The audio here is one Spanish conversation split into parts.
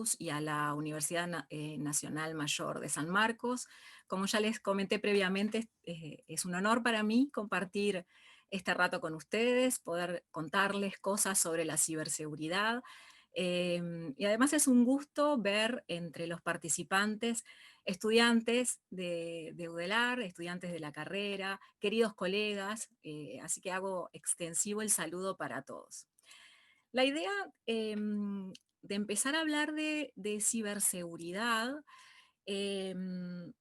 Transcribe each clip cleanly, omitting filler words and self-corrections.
Cruz y a la Universidad Nacional Mayor de San Marcos. Como ya les comenté previamente, es un honor para mí compartir este rato con ustedes, poder contarles cosas sobre la ciberseguridad. Y además es un gusto ver entre los participantes estudiantes de UDELAR, estudiantes de la carrera, queridos colegas, así que hago extensivo el saludo para todos. La idea de empezar a hablar de ciberseguridad, em,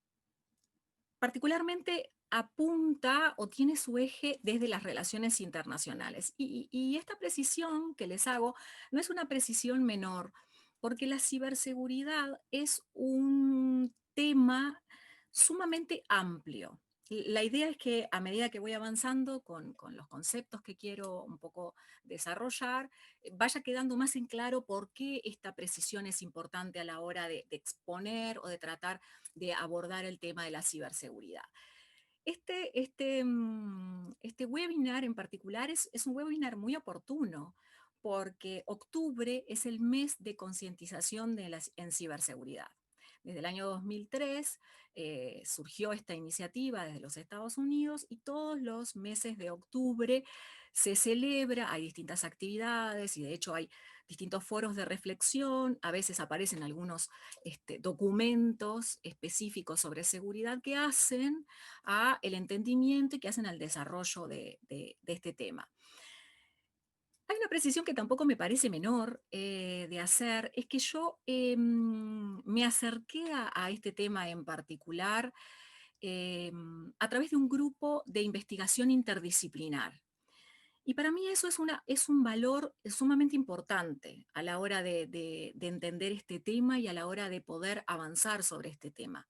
particularmente apunta o tiene su eje desde las relaciones internacionales. Y esta precisión que les hago no es una precisión menor, porque la ciberseguridad es un tema sumamente amplio. La idea es que a medida que voy avanzando con los conceptos que quiero un poco desarrollar, vaya quedando más en claro por qué esta precisión es importante a la hora de exponer o de tratar de abordar el tema de la ciberseguridad. Este webinar en particular es un webinar muy oportuno porque octubre es el mes de concientización en ciberseguridad. Desde el año 2003 surgió esta iniciativa desde los Estados Unidos y todos los meses de octubre se celebra, hay distintas actividades y de hecho hay distintos foros de reflexión, a veces aparecen algunos documentos específicos sobre seguridad que hacen a el entendimiento y que hacen al desarrollo de este tema. Hay una precisión que tampoco me parece menor de hacer, es que yo me acerqué a este tema en particular a través de un grupo de investigación interdisciplinar. Y para mí eso es un valor sumamente importante a la hora de entender este tema y a la hora de poder avanzar sobre este tema.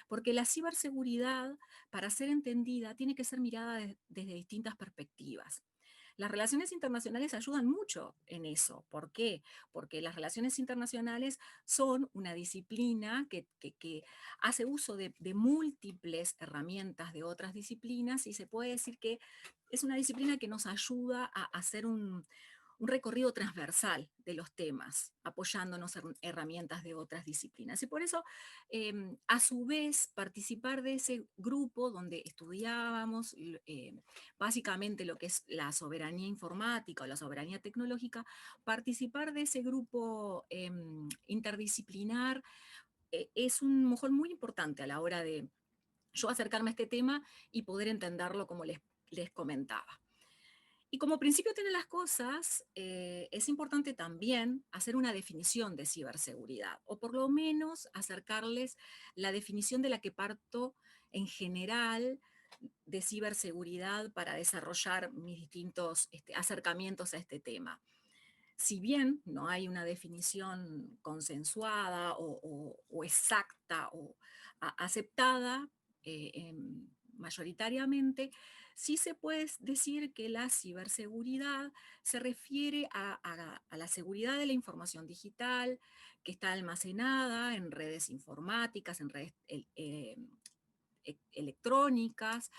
Porque la ciberseguridad, para ser entendida, tiene que ser mirada desde distintas perspectivas. Las relaciones internacionales ayudan mucho en eso. ¿Por qué? Porque las relaciones internacionales son una disciplina que hace uso de múltiples herramientas de otras disciplinas y se puede decir que es una disciplina que nos ayuda a hacer un recorrido transversal de los temas, apoyándonos en herramientas de otras disciplinas. Y por eso, a su vez, participar de ese grupo donde estudiábamos básicamente lo que es la soberanía informática o la soberanía tecnológica, participar de ese grupo interdisciplinar es un mojón muy importante a la hora de yo acercarme a este tema y poder entenderlo como les comentaba. Y como principio tiene las cosas, es importante también hacer una definición de ciberseguridad, o por lo menos acercarles la definición de la que parto en general de ciberseguridad para desarrollar mis distintos acercamientos a este tema. Si bien no hay una definición consensuada o exacta o aceptada mayoritariamente, sí se puede decir que la ciberseguridad se refiere a la seguridad de la información digital que está almacenada en redes informáticas, en redes electrónicas,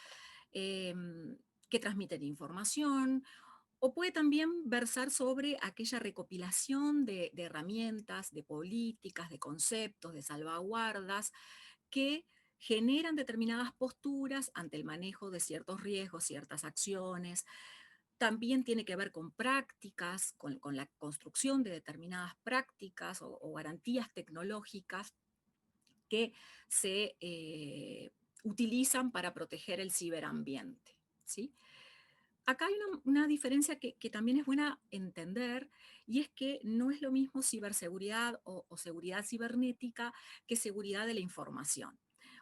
que transmiten información, o puede también versar sobre aquella recopilación de herramientas, de políticas, de conceptos, de salvaguardas que generan determinadas posturas ante el manejo de ciertos riesgos, ciertas acciones. También tiene que ver con prácticas, con la construcción de determinadas prácticas o garantías tecnológicas que se utilizan para proteger el ciberambiente, ¿sí? Acá hay una diferencia que también es buena entender, y es que no es lo mismo ciberseguridad o seguridad cibernética que seguridad de la información,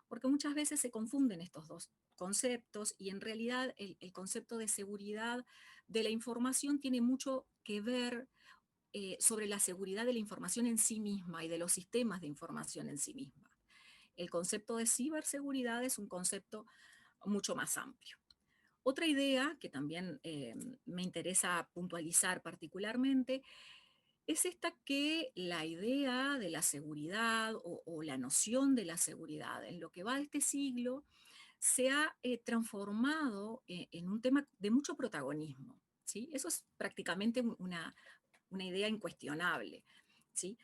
porque muchas veces se confunden estos dos conceptos y en realidad el concepto de seguridad de la información tiene mucho que ver sobre la seguridad de la información en sí misma y de los sistemas de información en sí misma. El concepto de ciberseguridad es un concepto mucho más amplio. Otra idea que también me interesa puntualizar particularmente es esta, que la idea de la seguridad o la noción de la seguridad en lo que va de este siglo se ha transformado en un tema de mucho protagonismo, ¿sí? Eso es prácticamente una idea incuestionable, ¿sí?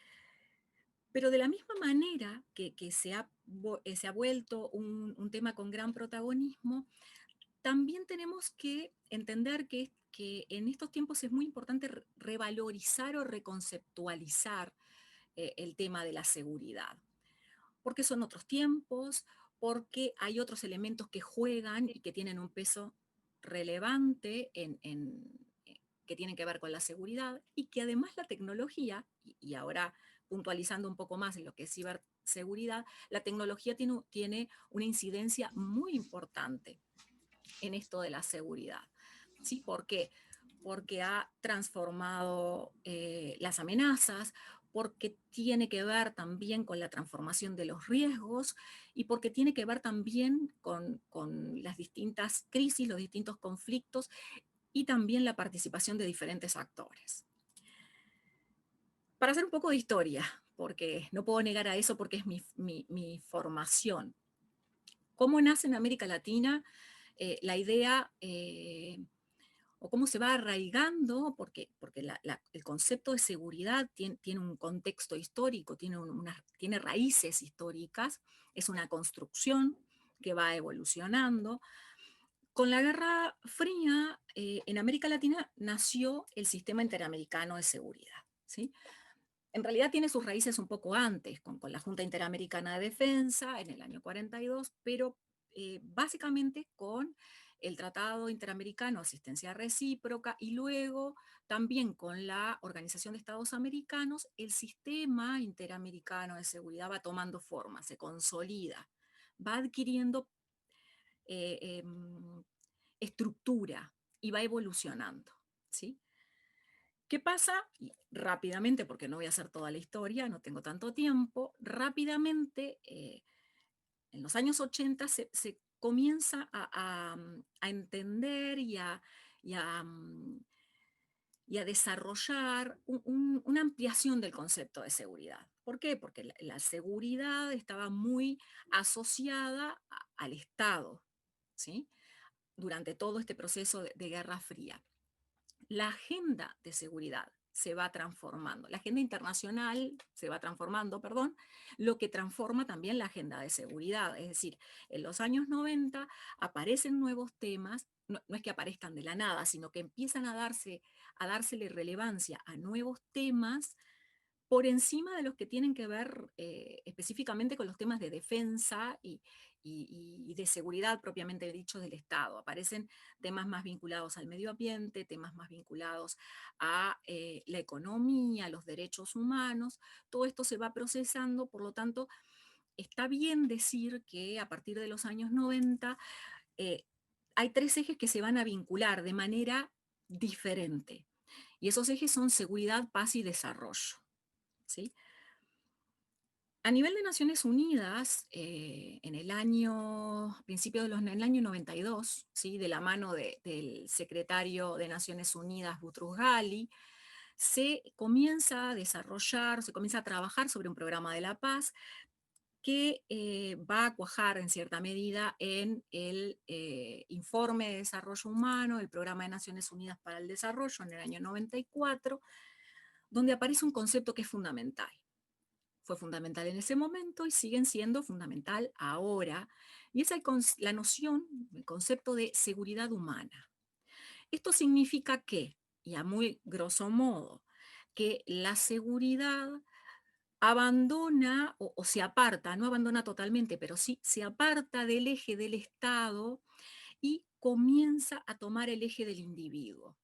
Pero de la misma manera que se ha vuelto un tema con gran protagonismo, también tenemos que entender que en estos tiempos es muy importante revalorizar o reconceptualizar el tema de la seguridad, porque son otros tiempos, porque hay otros elementos que juegan y que tienen un peso relevante que tienen que ver con la seguridad, y que además la tecnología, y ahora puntualizando un poco más en lo que es ciberseguridad, la tecnología tiene una incidencia muy importante en esto de la seguridad. ¿Sí? ¿Por qué? Porque ha transformado las amenazas, porque tiene que ver también con la transformación de los riesgos y porque tiene que ver también con las distintas crisis, los distintos conflictos y también la participación de diferentes actores. Para hacer un poco de historia, porque no puedo negar a eso porque es mi formación. ¿Cómo nace en América Latina la idea o cómo se va arraigando? Porque el concepto de seguridad tiene un contexto histórico, tiene raíces históricas, es una construcción que va evolucionando. Con la Guerra Fría, en América Latina nació el Sistema Interamericano de Seguridad, ¿sí? En realidad tiene sus raíces un poco antes, con la Junta Interamericana de Defensa en el año 42, pero básicamente con el Tratado Interamericano de Asistencia Recíproca y luego también con la Organización de Estados Americanos, el Sistema Interamericano de Seguridad va tomando forma, se consolida, va adquiriendo eh, em, estructura y va evolucionando, ¿sí? ¿Qué pasa? Y rápidamente, porque no voy a hacer toda la historia, no tengo tanto tiempo, rápidamente, en los años 80 se comienza a entender y a, mm, y a desarrollar una ampliación del concepto de seguridad. ¿Por qué? Porque la seguridad estaba muy asociada al Estado, ¿sí? Durante todo este proceso de Guerra Fría. La agenda de seguridad se va transformando, la agenda internacional se va transformando, perdón, lo que transforma también la agenda de seguridad. Es decir, en los años 90 aparecen nuevos temas, no es que aparezcan de la nada, sino que empiezan a dársele relevancia a nuevos temas por encima de los que tienen que ver específicamente con los temas de defensa y de seguridad propiamente dicho del Estado. Aparecen temas más vinculados al medio ambiente, temas más vinculados a la economía, a los derechos humanos. Todo esto se va procesando, por lo tanto, está bien decir que a partir de los años 90 eh, hay tres ejes que se van a vincular de manera diferente. Y esos ejes son seguridad, paz y desarrollo. ¿Sí? A nivel de Naciones Unidas, en el año, en el año 92, ¿sí? De la mano del secretario de Naciones Unidas, Boutros Ghali, se comienza a desarrollar, se comienza a trabajar sobre un programa de la paz que va a cuajar en cierta medida en el informe de desarrollo humano, el Programa de Naciones Unidas para el Desarrollo en el año 94, donde aparece un concepto que es fundamental. Fue fundamental en ese momento y siguen siendo fundamental ahora, y es la noción, el concepto de seguridad humana. Esto significa que, y a muy grosso modo, que la seguridad abandona o se aparta, no abandona totalmente, pero sí se aparta del eje del Estado y comienza a tomar el eje del individuo,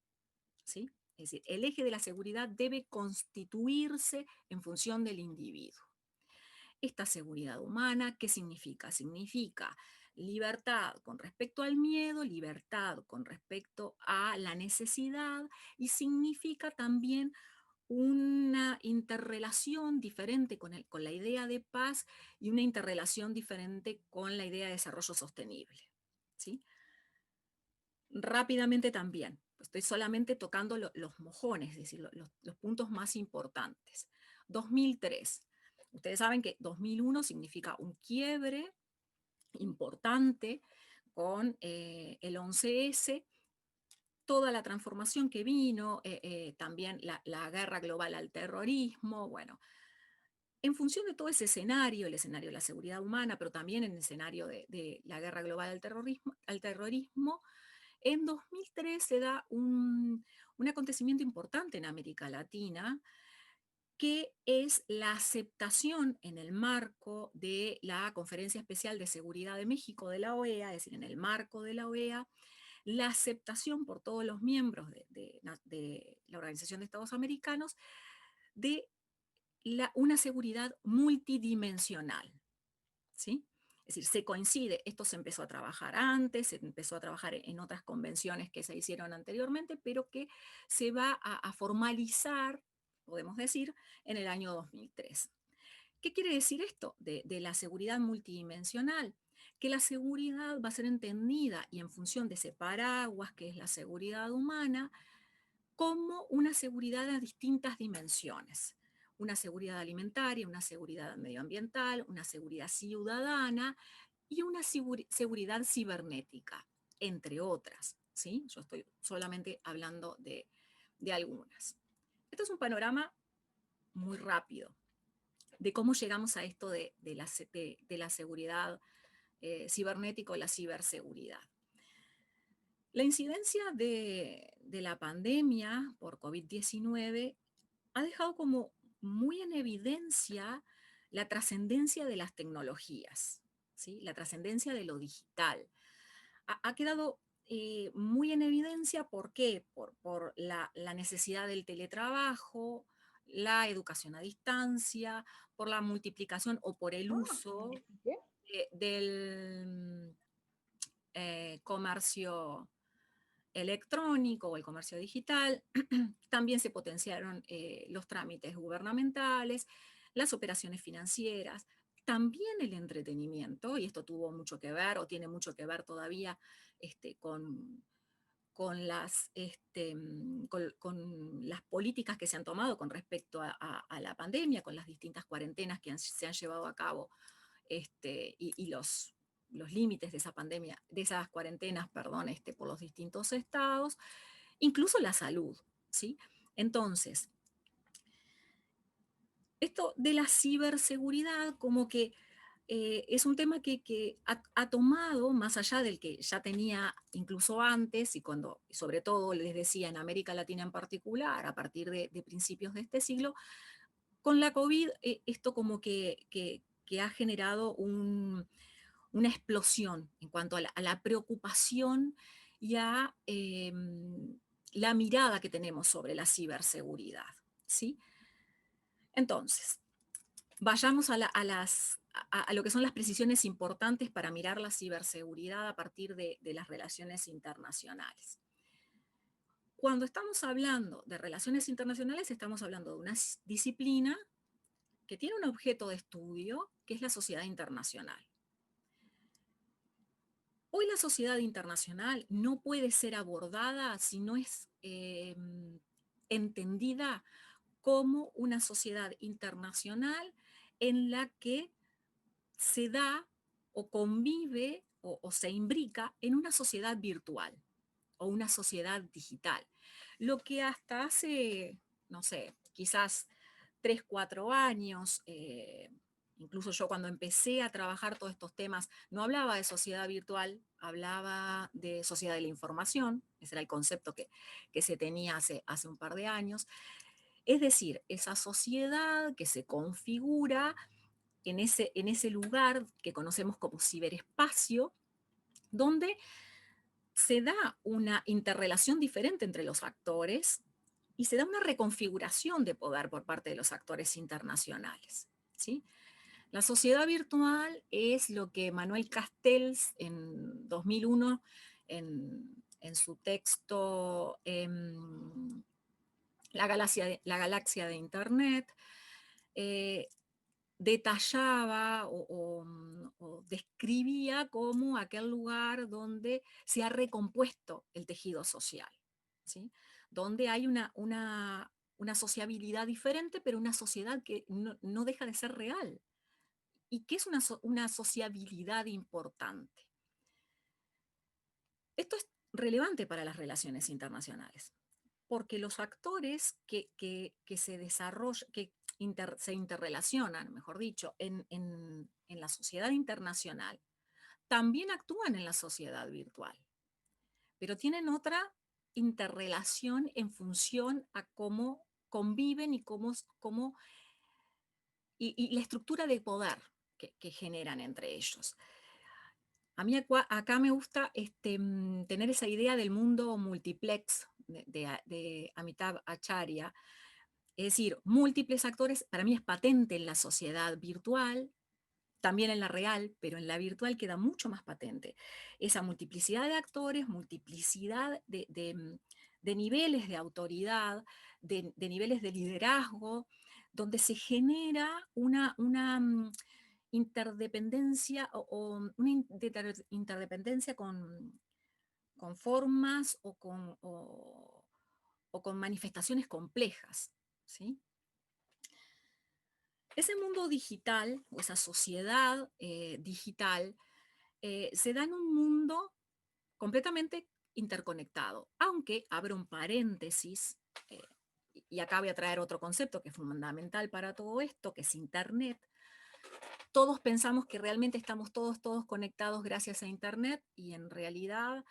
¿sí? Es decir, el eje de la seguridad debe constituirse en función del individuo. Esta seguridad humana, ¿qué significa? Significa libertad con respecto al miedo, libertad con respecto a la necesidad, y significa también una interrelación diferente con la idea de paz y una interrelación diferente con la idea de desarrollo sostenible. ¿Sí? Rápidamente también, estoy solamente tocando los mojones, es decir, los puntos más importantes. 2003. Ustedes saben que 2001 significa un quiebre importante con el 11S, toda la transformación que vino, también la guerra global al terrorismo, bueno, En función de todo ese escenario, el escenario de la seguridad humana, pero también en el escenario de la guerra global al terrorismo, en 2003 se da un acontecimiento importante en América Latina, que es la aceptación en el marco de la Conferencia Especial de Seguridad de México de la OEA, es decir, en el marco de la OEA, la aceptación por todos los miembros de la Organización de Estados Americanos de una seguridad multidimensional, ¿sí? Es decir, se coincide, esto se empezó a trabajar antes, se empezó a trabajar en otras convenciones que se hicieron anteriormente, pero que se va a formalizar, podemos decir, en el año 2003. ¿Qué quiere decir esto de la seguridad multidimensional? Que la seguridad va a ser entendida y en función de ese paraguas que es la seguridad humana, como una seguridad a distintas dimensiones. Una seguridad alimentaria, una seguridad medioambiental, una seguridad ciudadana y una seguridad cibernética, entre otras. ¿Sí? Yo estoy solamente hablando de algunas. Esto es un panorama muy rápido de cómo llegamos a esto de la seguridad cibernética o la ciberseguridad. La incidencia de la pandemia por COVID-19 ha dejado como muy en evidencia la trascendencia de las tecnologías, ¿sí? La trascendencia de lo digital. Ha quedado muy en evidencia, ¿por qué? Por la necesidad del teletrabajo, la educación a distancia, por la multiplicación o por el Ah, uso ¿qué? del comercio electrónico o el comercio digital. También se potenciaron los trámites gubernamentales, las operaciones financieras, también el entretenimiento, y esto tuvo mucho que ver o tiene mucho que ver todavía con las políticas que se han tomado con respecto a la pandemia, con las distintas cuarentenas que se han llevado a cabo y los límites de esa pandemia, de esas cuarentenas, perdón, por los distintos estados, incluso la salud, ¿sí? Entonces, esto de la ciberseguridad como que es un tema que ha tomado, más allá del que ya tenía incluso antes, y cuando, sobre todo, les decía, en América Latina en particular, a partir de principios de este siglo, con la COVID, esto como que ha generado una explosión en cuanto a la preocupación y a la mirada que tenemos sobre la ciberseguridad, ¿sí? Entonces, vayamos a lo que son las precisiones importantes para mirar la ciberseguridad a partir de las relaciones internacionales. Cuando estamos hablando de relaciones internacionales, estamos hablando de una disciplina que tiene un objeto de estudio, que es la sociedad internacional. Hoy la sociedad internacional no puede ser abordada si no es entendida como una sociedad internacional en la que se da o convive o se imbrica en una sociedad virtual o una sociedad digital. Lo que hasta hace, no sé, quizás 3, 4 años, incluso yo cuando empecé a trabajar todos estos temas, no hablaba de sociedad virtual, hablaba de sociedad de la información, ese era el concepto que se tenía hace un par de años. Es decir, esa sociedad que se configura en ese lugar que conocemos como ciberespacio, donde se da una interrelación diferente entre los actores y se da una reconfiguración de poder por parte de los actores internacionales, ¿sí? La sociedad virtual es lo que Manuel Castells en 2001, en su texto la galaxia de Internet, eh, detallaba o describía como aquel lugar donde se ha recompuesto el tejido social, ¿sí? Donde hay una sociabilidad diferente, pero una sociedad que no deja de ser real y que es una sociabilidad importante. Esto es relevante para las relaciones internacionales. porque los actores que se desarrollan, se interrelacionan, mejor dicho, en la sociedad internacional, también actúan en la sociedad virtual, pero tienen otra interrelación en función a cómo conviven y y la estructura de poder que generan entre ellos. A mí acá me gusta tener esa idea del mundo multiplex de Amitabh Acharya, es decir, múltiples actores. Para mí es patente en la sociedad virtual, también en la real, pero en la virtual queda mucho más patente. Esa multiplicidad de actores, multiplicidad de niveles de autoridad, de niveles de liderazgo, donde se genera una interdependencia o una interdependencia con formas o con manifestaciones complejas, ¿sí? Ese mundo digital o esa sociedad digital se da en un mundo completamente interconectado, aunque abro un paréntesis, eh, y acá voy a traer otro concepto que es fundamental para todo esto, que es Internet. Todos pensamos que realmente estamos todos conectados gracias a Internet y en realidad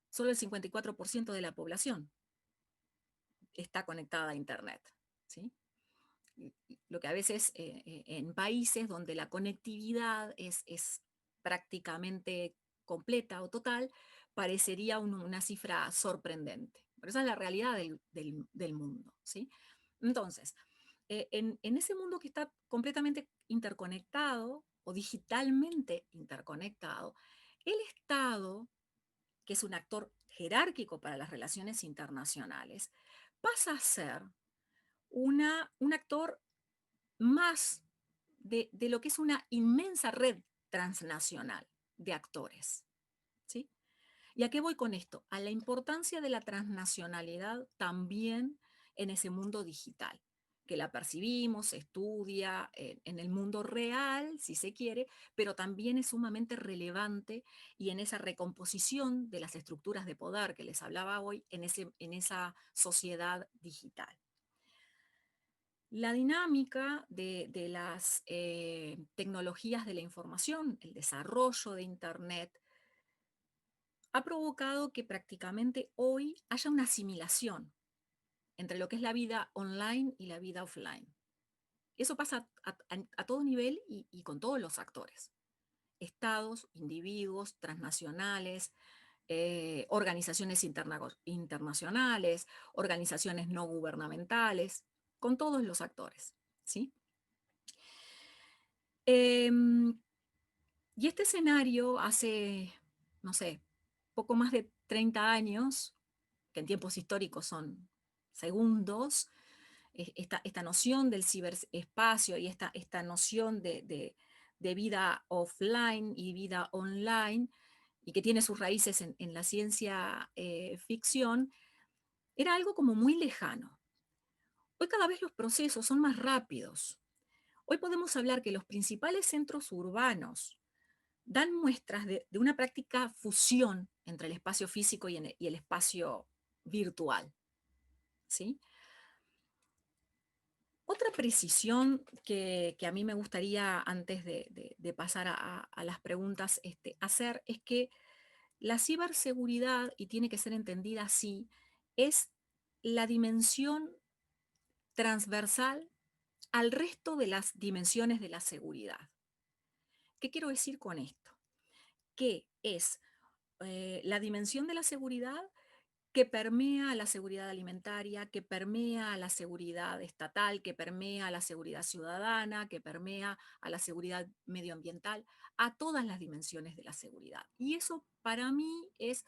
solo el 54% de la población está conectada a Internet, ¿sí? Lo que a veces en países donde la conectividad es prácticamente completa o total, parecería una cifra sorprendente. Pero esa es la realidad del mundo, ¿sí? Entonces, en ese mundo que está completamente interconectado o digitalmente interconectado, el Estado, que es un actor jerárquico para las relaciones internacionales, pasa a ser un actor más de lo que es una inmensa red transnacional de actores, ¿sí? ¿Y a qué voy con esto? A la importancia de la transnacionalidad también en ese mundo digital, que la percibimos, se estudia en el mundo real, si se quiere, pero también es sumamente relevante y en esa recomposición de las estructuras de poder que les hablaba hoy, en esa sociedad digital. La dinámica de las tecnologías de la información, el desarrollo de Internet, ha provocado que prácticamente hoy haya una asimilación entre lo que es la vida online y la vida offline. Eso pasa a todo nivel y con todos los actores. Estados, individuos, transnacionales, organizaciones internacionales, organizaciones no gubernamentales, con todos los actores, ¿sí? Em, y este escenario hace, no sé, poco más de 30 años, que en tiempos históricos son segundos, esta noción del ciberespacio y esta noción de vida offline y vida online, y que tiene sus raíces en la ciencia ficción, era algo como muy lejano. Hoy cada vez los procesos son más rápidos. Hoy podemos hablar que los principales centros urbanos dan muestras de una práctica fusión entre el espacio físico y el espacio virtual, ¿sí? Otra precisión que a mí me gustaría, antes de pasar a las preguntas, hacer es que la ciberseguridad, y tiene que ser entendida así, es la dimensión transversal al resto de las dimensiones de la seguridad. ¿Qué quiero decir con esto? Que es la dimensión de la seguridad que permea a la seguridad alimentaria, que permea a la seguridad estatal, que permea a la seguridad ciudadana, que permea a la seguridad medioambiental, a todas las dimensiones de la seguridad. Y eso para mí es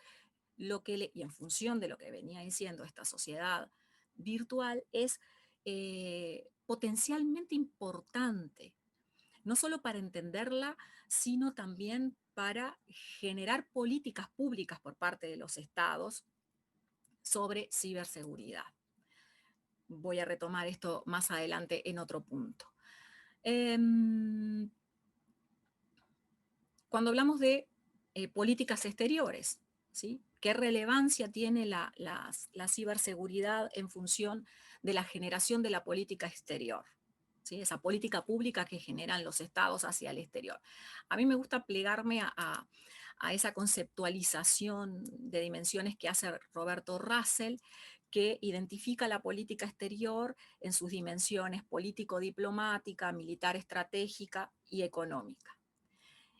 y en función de lo que venía diciendo esta sociedad virtual, es potencialmente importante, no solo para entenderla, sino también para generar políticas públicas por parte de los estados sobre ciberseguridad. Voy a retomar esto más adelante en otro punto. Cuando hablamos de políticas exteriores, ¿sí? qué relevancia tiene la ciberseguridad en función de la generación de la política exterior, ¿sí? Esa política pública que generan los estados hacia el exterior. A mí me gusta plegarme a esa conceptualización de dimensiones que hace Roberto Russell, que identifica la política exterior en sus dimensiones político-diplomática, militar estratégica y económica.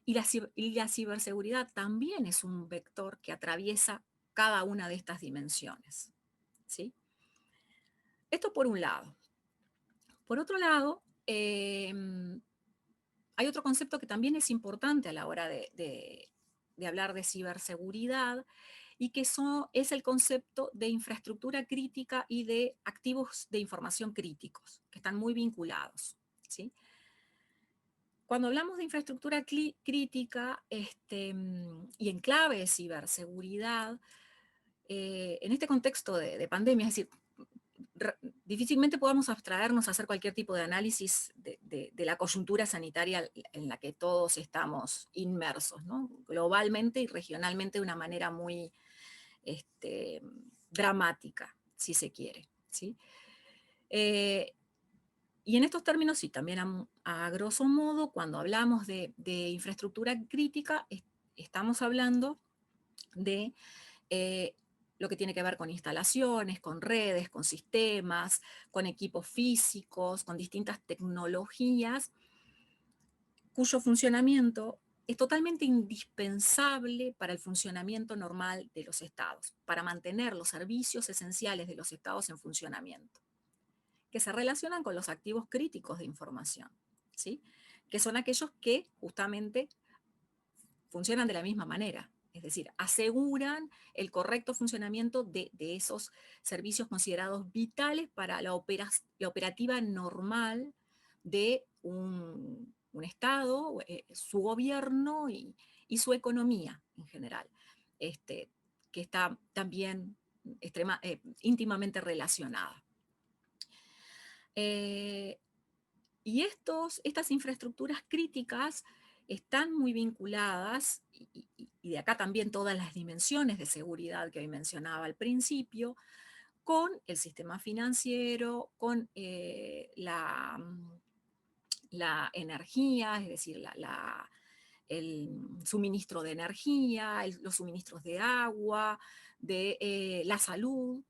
Y la ciberseguridad también es un vector que atraviesa cada una de estas dimensiones, ¿sí? Esto por un lado. Por otro lado, hay otro concepto que también es importante a la hora de hablar de ciberseguridad, y que es el concepto de infraestructura crítica y de activos de información críticos, que están muy vinculados, ¿sí? Cuando hablamos de infraestructura crítica y en clave de ciberseguridad, en este contexto de pandemia, es decir, difícilmente podamos abstraernos a hacer cualquier tipo de análisis de la coyuntura sanitaria en la que todos estamos inmersos, ¿no? Globalmente y regionalmente de una manera muy dramática, si se quiere, ¿sí? Y en estos términos, sí, también a grosso modo, cuando hablamos de infraestructura crítica, estamos hablando de lo que tiene que ver con instalaciones, con redes, con sistemas, con equipos físicos, con distintas tecnologías, cuyo funcionamiento es totalmente indispensable para el funcionamiento normal de los estados, para mantener los servicios esenciales de los estados en funcionamiento, que se relacionan con los activos críticos de información, ¿sí? Que son aquellos que justamente funcionan de la misma manera, es decir, aseguran el correcto funcionamiento de esos servicios considerados vitales para la operativa normal de un Estado, su gobierno y su economía en general, que está también íntimamente relacionada. Eh, y estas infraestructuras críticas están muy vinculadas, y de acá también todas las dimensiones de seguridad que hoy mencionaba al principio, con el sistema financiero, con la energía, es decir, el suministro de energía, los suministros de agua, de la salud,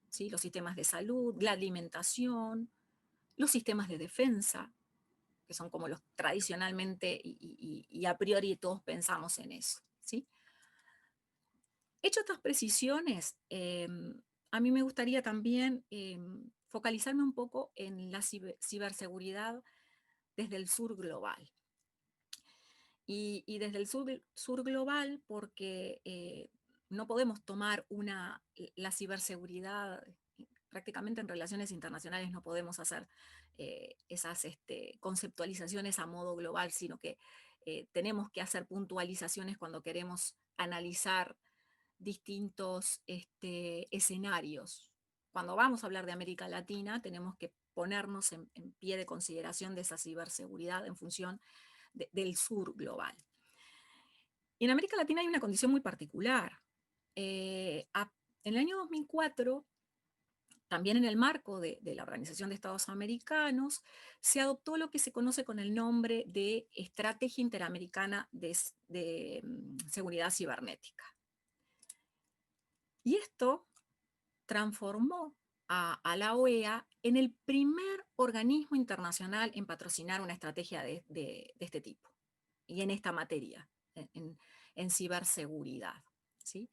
¿sí? Los sistemas de salud, la alimentación, los sistemas de defensa, que son como los tradicionalmente y a priori todos pensamos en eso, ¿sí? Hecho estas precisiones, a mí me gustaría también focalizarme un poco en la ciberseguridad desde el sur global. Y desde el sur global, porque no podemos tomar la ciberseguridad prácticamente en relaciones internacionales, no podemos hacer esas conceptualizaciones a modo global, sino que tenemos que hacer puntualizaciones cuando queremos analizar distintos escenarios. Cuando vamos a hablar de América Latina, tenemos que ponernos en pie de consideración de esa ciberseguridad en función del sur global. Y en América Latina hay una condición muy particular. En el año 2004, también en el marco de la Organización de Estados Americanos, se adoptó lo que se conoce con el nombre de Estrategia Interamericana de Seguridad Cibernética. Y esto transformó a la OEA en el primer organismo internacional en patrocinar una estrategia de este tipo y en esta materia, en ciberseguridad, ¿sí?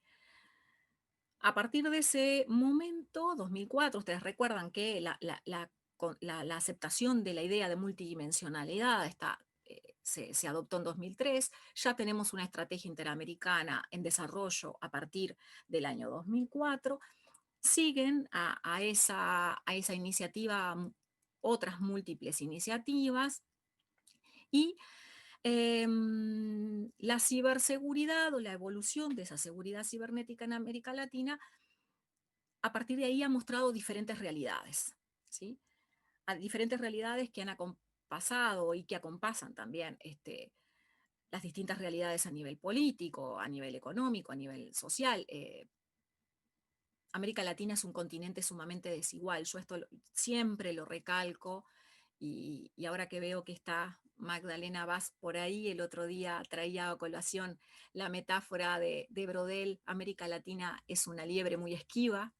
A partir de ese momento, 2004, ustedes recuerdan que la aceptación de la idea de multidimensionalidad se adoptó en 2003, ya tenemos una estrategia interamericana en desarrollo a partir del año 2004, siguen a esa iniciativa otras múltiples iniciativas, y la ciberseguridad o la evolución de esa seguridad cibernética en América Latina, a partir de ahí ha mostrado diferentes realidades, ¿sí? A diferentes realidades que han acompasado y que acompasan también las distintas realidades a nivel político, a nivel económico, a nivel social. América Latina es un continente sumamente desigual. Yo esto siempre lo recalco y ahora que veo que está Magdalena Vaz por ahí, el otro día traía a colación la metáfora de Brodel, América Latina es una liebre muy esquiva,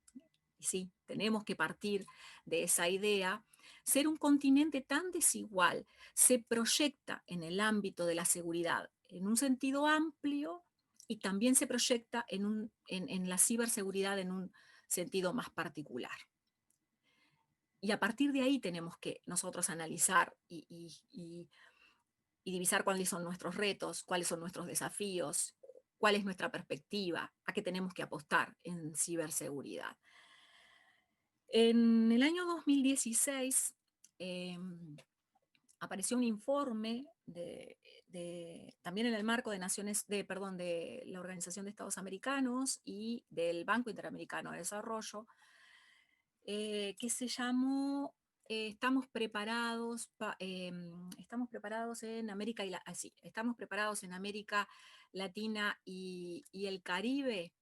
y sí, tenemos que partir de esa idea. Ser un continente tan desigual se proyecta en el ámbito de la seguridad en un sentido amplio y también se proyecta en la ciberseguridad en un sentido más particular. Y a partir de ahí tenemos que nosotros analizar y divisar cuáles son nuestros retos, cuáles son nuestros desafíos, cuál es nuestra perspectiva, a qué tenemos que apostar en ciberseguridad. En el año 2016 apareció un informe también en el marco de de la Organización de Estados Americanos y del Banco Interamericano de Desarrollo, que se llamó estamos preparados en América estamos preparados en América Latina y el Caribe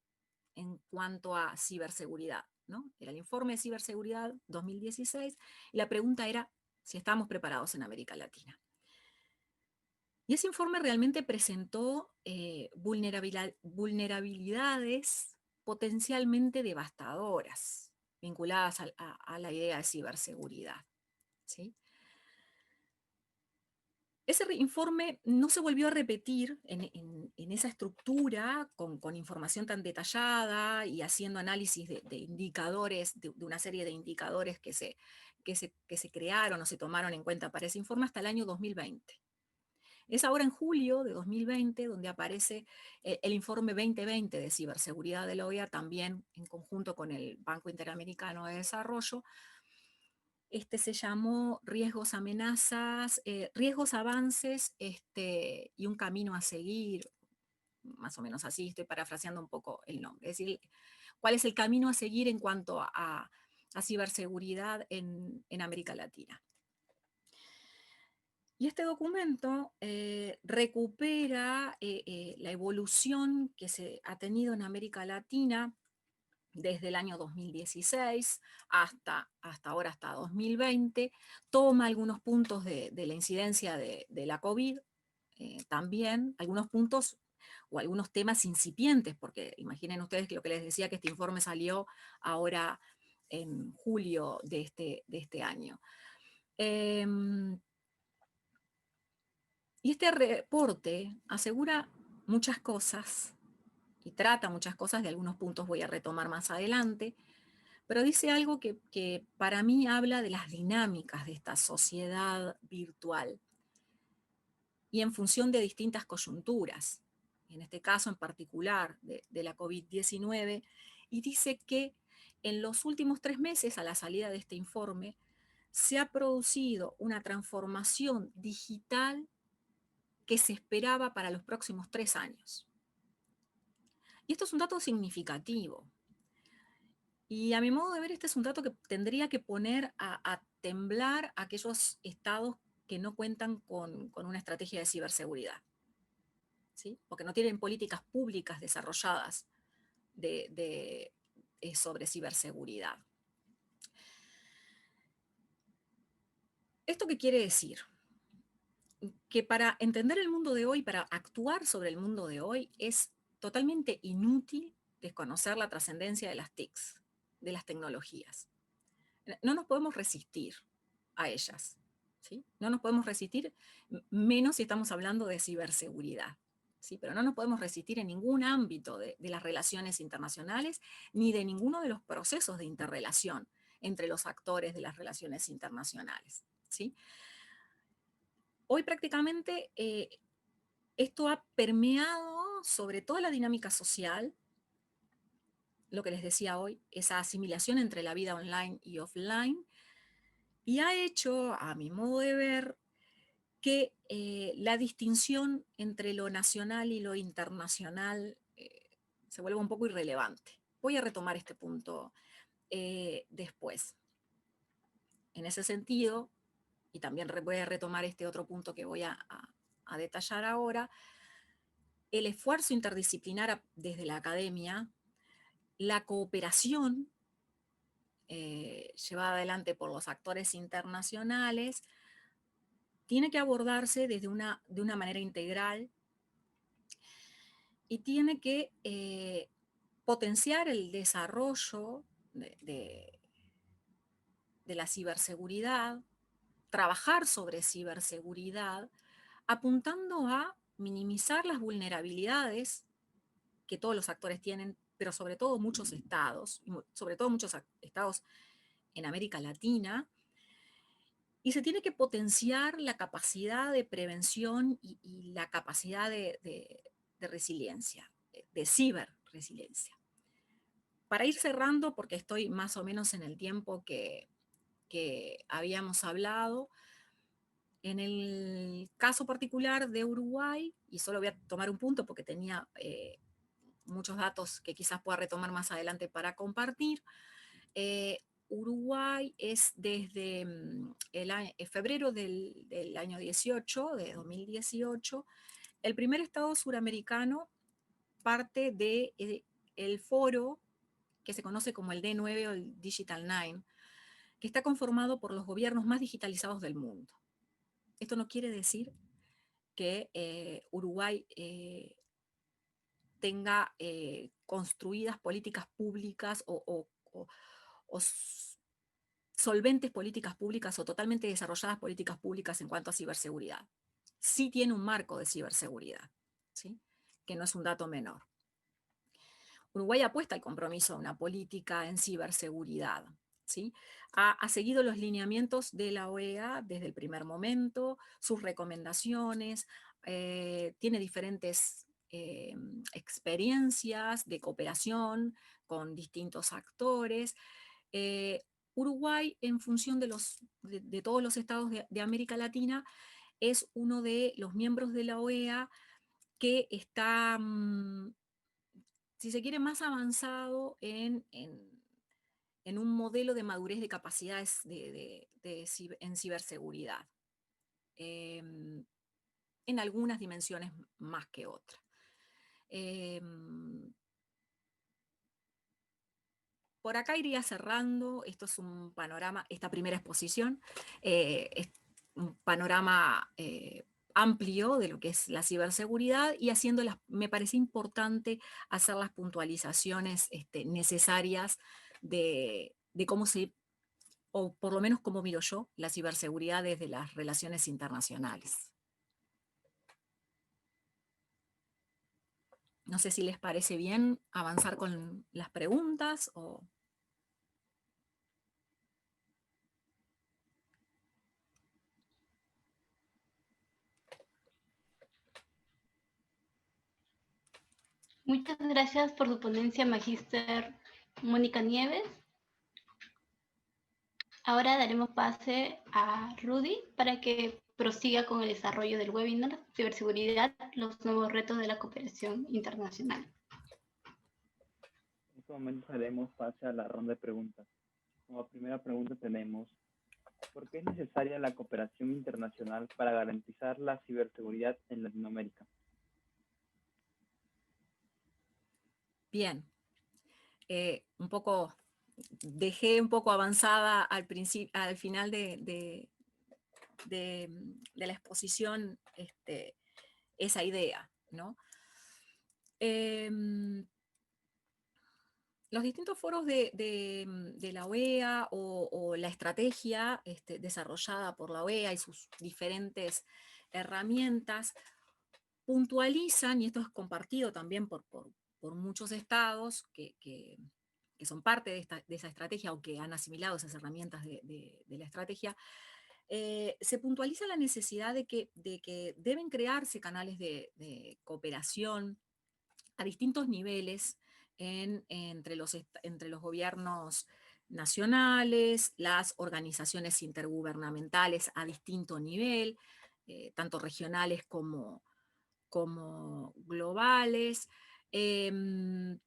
en cuanto a ciberseguridad, ¿no? Era el informe de ciberseguridad 2016 y la pregunta era si estamos preparados en América Latina. Y ese informe realmente presentó vulnerabilidades potencialmente devastadoras vinculadas a la idea de ciberseguridad, ¿sí? Ese informe no se volvió a repetir en esa estructura con información tan detallada y haciendo análisis de indicadores, de una serie de indicadores que se crearon o se tomaron en cuenta para ese informe hasta el año 2020. Es ahora en julio de 2020 donde aparece el informe 2020 de ciberseguridad de la OEA, también en conjunto con el Banco Interamericano de Desarrollo. Este se llamó Riesgos, Amenazas, Riesgos, Avances y un camino a seguir, más o menos así, estoy parafraseando un poco el nombre. Es decir, cuál es el camino a seguir en cuanto a ciberseguridad en América Latina. Y este documento recupera la evolución que se ha tenido en América Latina desde el año 2016 hasta ahora, hasta 2020, toma algunos puntos de la incidencia de la COVID, también algunos puntos o algunos temas incipientes, porque imaginen ustedes que lo que les decía que este informe salió ahora en julio de este año. Y este reporte asegura muchas cosas y trata muchas cosas, de algunos puntos voy a retomar más adelante, pero dice algo que para mí habla de las dinámicas de esta sociedad virtual y en función de distintas coyunturas, en este caso en particular de la COVID-19, y dice que en los últimos 3 meses, a la salida de este informe, se ha producido una transformación digital que se esperaba para los próximos 3 años. Y esto es un dato significativo. Y a mi modo de ver, este es un dato que tendría que poner a temblar a aquellos estados que no cuentan con una estrategia de ciberseguridad, ¿sí? Porque no tienen políticas públicas desarrolladas sobre ciberseguridad. ¿Esto qué quiere decir? Que para entender el mundo de hoy, para actuar sobre el mundo de hoy, es totalmente inútil desconocer la trascendencia de las TICs, de las tecnologías. No nos podemos resistir a ellas, ¿sí? No nos podemos resistir, menos si estamos hablando de ciberseguridad, ¿sí? Pero no nos podemos resistir en ningún ámbito de las relaciones internacionales, ni de ninguno de los procesos de interrelación entre los actores de las relaciones internacionales, ¿sí? Hoy prácticamente esto ha permeado sobre toda la dinámica social, lo que les decía hoy, esa asimilación entre la vida online y offline, y ha hecho, a mi modo de ver, que la distinción entre lo nacional y lo internacional se vuelva un poco irrelevante. Voy a retomar este punto después. En ese sentido, y también voy a retomar este otro punto que voy a detallar ahora, el esfuerzo interdisciplinar desde la academia, la cooperación llevada adelante por los actores internacionales, tiene que abordarse de una manera integral y tiene que potenciar el desarrollo de la ciberseguridad, trabajar sobre ciberseguridad, apuntando a minimizar las vulnerabilidades que todos los actores tienen, pero sobre todo muchos estados, sobre todo muchos estados en América Latina, y se tiene que potenciar la capacidad de prevención y la capacidad de resiliencia, de ciberresiliencia. Para ir cerrando, porque estoy más o menos en el tiempo que habíamos hablado, en el caso particular de Uruguay, y solo voy a tomar un punto porque tenía muchos datos que quizás pueda retomar más adelante para compartir, Uruguay es desde febrero del año 18, de 2018, el primer estado suramericano parte de el foro que se conoce como el D9 o el Digital Nine, que está conformado por los gobiernos más digitalizados del mundo. Esto no quiere decir que Uruguay tenga construidas políticas públicas o solventes políticas públicas o totalmente desarrolladas políticas públicas en cuanto a ciberseguridad. Sí tiene un marco de ciberseguridad, ¿sí? Que no es un dato menor. Uruguay apuesta al compromiso de una política en ciberseguridad, ¿sí? Ha seguido los lineamientos de la OEA desde el primer momento, sus recomendaciones, tiene diferentes experiencias de cooperación con distintos actores. Eh, Uruguay, en función de todos los estados de América Latina, es uno de los miembros de la OEA que está, si se quiere, más avanzado en un modelo de madurez de capacidades en ciberseguridad, en algunas dimensiones más que otras. Por acá iría cerrando. Esto es un panorama, esta primera exposición, es un panorama amplio de lo que es la ciberseguridad y me parece importante hacer las puntualizaciones necesarias de cómo o por lo menos cómo miro yo, la ciberseguridad desde las relaciones internacionales. No sé si les parece bien avanzar con las preguntas o... Muchas gracias por tu ponencia, Magíster Mónica Nieves. Ahora daremos pase a Rudy para que prosiga con el desarrollo del webinar Ciberseguridad, los nuevos retos de la cooperación internacional. En este momento daremos pase a la ronda de preguntas. Como primera pregunta tenemos, ¿por qué es necesaria la cooperación internacional para garantizar la ciberseguridad en Latinoamérica? Bien, dejé un poco avanzada al final de la exposición esa idea, ¿no? Los distintos foros de la OEA o la estrategia desarrollada por la OEA y sus diferentes herramientas puntualizan, y esto es compartido también por muchos estados que son parte de esa estrategia o que han asimilado esas herramientas de la estrategia, se puntualiza la necesidad de que deben crearse canales de cooperación a distintos niveles entre los gobiernos nacionales, las organizaciones intergubernamentales a distinto nivel, tanto regionales como globales, que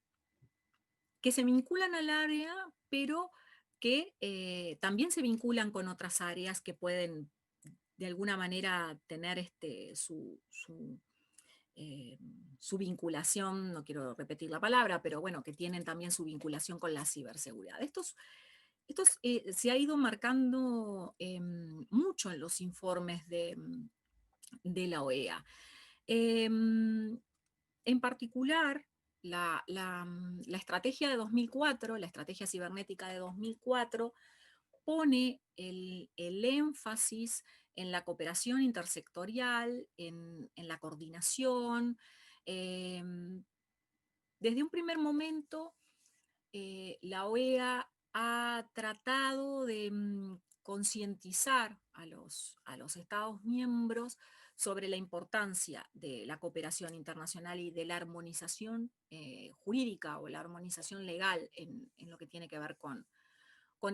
se vinculan al área, pero que también se vinculan con otras áreas que pueden de alguna manera tener su vinculación, no quiero repetir la palabra, pero bueno, que tienen también su vinculación con la ciberseguridad. Estos se ha ido marcando mucho en los informes de la OEA. En particular, la estrategia de 2004, la estrategia cibernética de 2004, pone el énfasis en la cooperación intersectorial, en la coordinación. Desde un primer momento, la OEA ha tratado de concientizar a los Estados miembros sobre la importancia de la cooperación internacional y de la armonización jurídica o la armonización legal en lo que tiene que ver con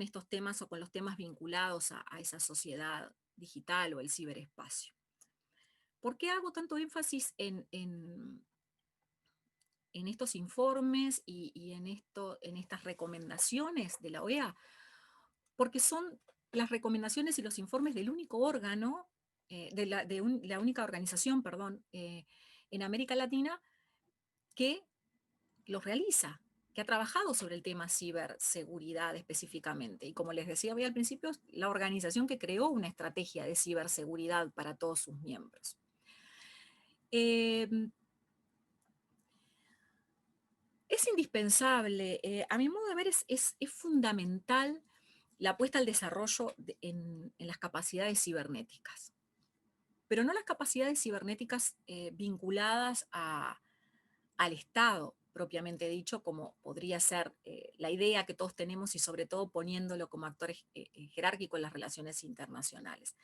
estos temas o con los temas vinculados a esa sociedad digital o el ciberespacio. ¿Por qué hago tanto énfasis en estos informes y en estas recomendaciones de la OEA? Porque son las recomendaciones y los informes del único órgano, la única organización, perdón, en América Latina que los realiza, que ha trabajado sobre el tema ciberseguridad específicamente. Y como les decía hoy al principio, es la organización que creó una estrategia de ciberseguridad para todos sus miembros. Es indispensable, a mi modo de ver, es fundamental la apuesta al desarrollo en las capacidades cibernéticas, pero no las capacidades cibernéticas vinculadas al Estado, propiamente dicho, como podría ser la idea que todos tenemos y sobre todo poniéndolo como actor jerárquico en las relaciones internacionales.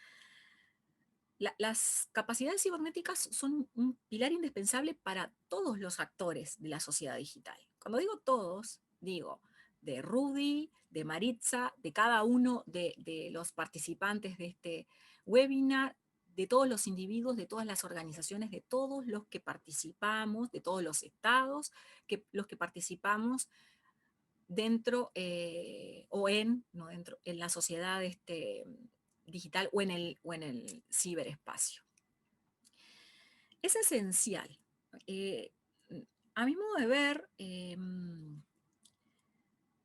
Las capacidades cibernéticas son un pilar indispensable para todos los actores de la sociedad digital. Cuando digo todos, digo de Rudy, de Maritza, de cada uno de los participantes de este webinar, de todos los individuos, de todas las organizaciones, de todos los que participamos, de todos los estados, los que participamos dentro o no dentro, en la sociedad digital o en el ciberespacio. Es esencial. A mi modo de ver,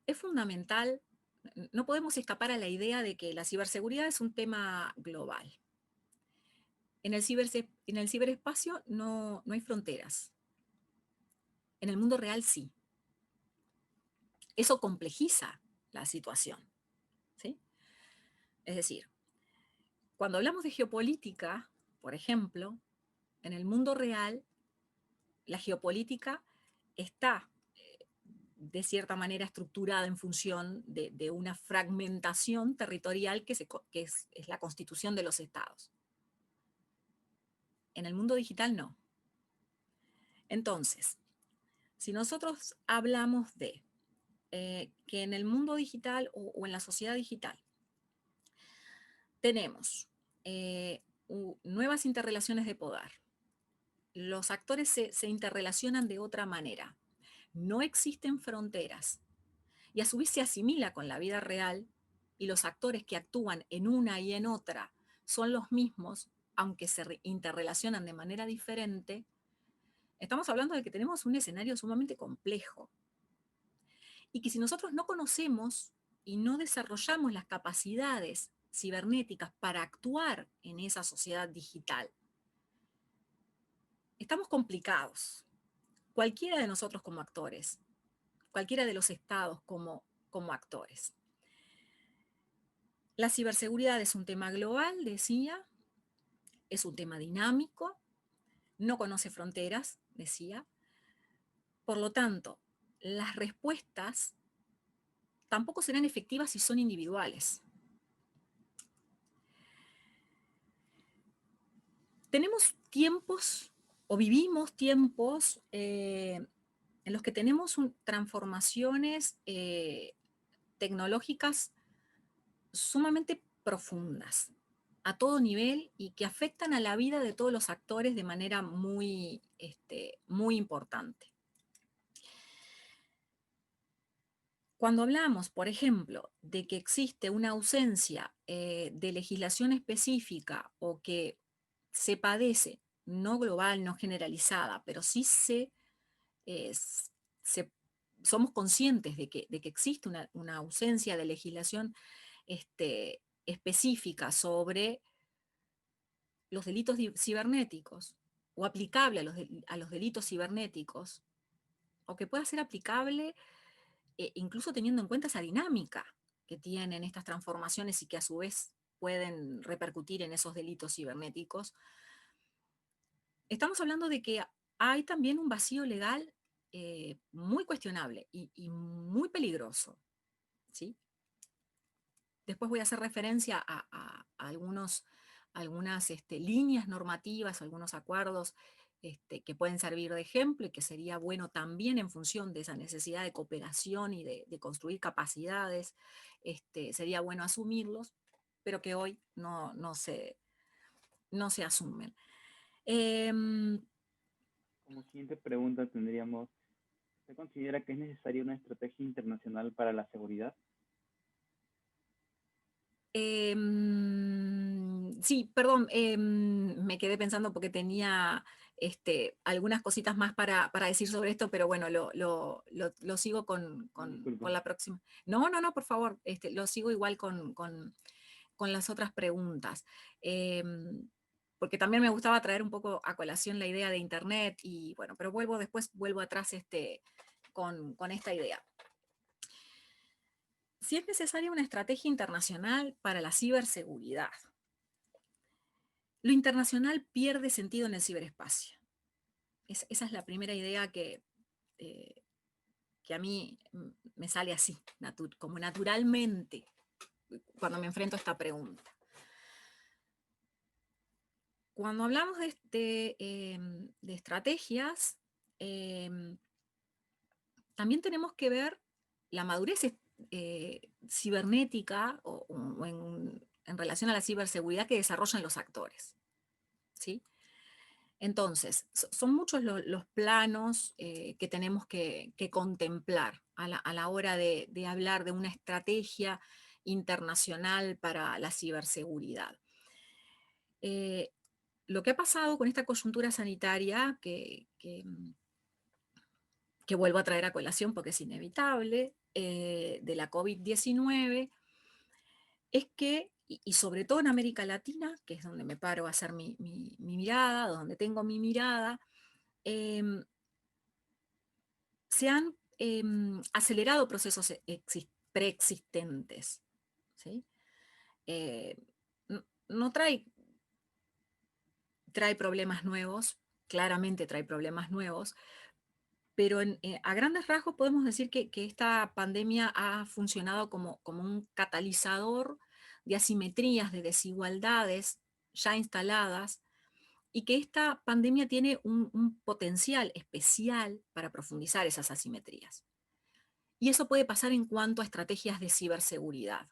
es fundamental, no podemos escapar a la idea de que la ciberseguridad es un tema global. En el ciberespacio no hay fronteras. En el mundo real sí. Eso complejiza la situación, ¿sí? Es decir, cuando hablamos de geopolítica, por ejemplo, en el mundo real, la geopolítica está de cierta manera estructurada en función de una fragmentación territorial que es la constitución de los estados. En el mundo digital no. Entonces, si nosotros hablamos de que en el mundo digital o en la sociedad digital tenemos nuevas interrelaciones de poder, los actores se interrelacionan de otra manera, no existen fronteras y a su vez se asimila con la vida real y los actores que actúan en una y en otra son los mismos, aunque se interrelacionan de manera diferente, estamos hablando de que tenemos un escenario sumamente complejo y que si nosotros no conocemos y no desarrollamos las capacidades cibernéticas para actuar en esa sociedad digital, estamos complicados. Cualquiera de nosotros como actores, cualquiera de los estados como actores. La ciberseguridad es un tema global, decía, es un tema dinámico, no conoce fronteras, decía. Por lo tanto, las respuestas tampoco serán efectivas si son individuales. Tenemos tiempos o vivimos tiempos en los que tenemos transformaciones tecnológicas sumamente profundas, a todo nivel y que afectan a la vida de todos los actores de manera muy importante. Cuando hablamos, por ejemplo, de que existe una ausencia de legislación específica o que se padece no global, no generalizada, pero sí se- somos conscientes de que existe una ausencia de legislación específica sobre los delitos cibernéticos o aplicable a los delitos cibernéticos, o que pueda ser aplicable incluso teniendo en cuenta esa dinámica que tienen estas transformaciones y que a su vez pueden repercutir en esos delitos cibernéticos. Estamos hablando de que hay también un vacío legal muy cuestionable y muy peligroso, ¿sí? Después voy a hacer referencia a algunas líneas normativas, algunos acuerdos que pueden servir de ejemplo y que sería bueno también en función de esa necesidad de cooperación y de construir capacidades, sería bueno asumirlos, pero que hoy no se asumen. Como siguiente pregunta tendríamos, ¿usted considera que es necesaria una estrategia internacional para la seguridad? Sí, perdón, me quedé pensando porque tenía algunas cositas más para decir sobre esto, pero bueno, lo sigo Disculpa. con la próxima. No, no, no, por favor, lo sigo igual con las otras preguntas. Porque también me gustaba traer un poco a colación la idea de Internet y bueno, pero vuelvo atrás con esta idea. Si es necesaria una estrategia internacional para la ciberseguridad. Lo internacional pierde sentido en el ciberespacio. Esa es la primera idea eh, que a mí me sale así, como naturalmente, cuando me enfrento a esta pregunta. Cuando hablamos de estrategias, también tenemos que ver la madurez cibernética o en relación a la ciberseguridad que desarrollan los actores, ¿sí? Entonces, son muchos los planos que tenemos que contemplar a la hora de hablar de una estrategia internacional para la ciberseguridad. Lo que ha pasado con esta coyuntura sanitaria, que vuelvo a traer a colación porque es inevitable, de la COVID-19, es que, y sobre todo en América Latina, que es donde me paro a hacer mi mirada, donde tengo mi mirada, em, se han acelerado procesos preexistentes, ¿sí? Eh, no trae problemas nuevos, claramente trae problemas nuevos, pero a grandes rasgos podemos decir que esta pandemia ha funcionado como un catalizador de asimetrías, de desigualdades ya instaladas, y que esta pandemia tiene un potencial especial para profundizar esas asimetrías. Y eso puede pasar en cuanto a estrategias de ciberseguridad,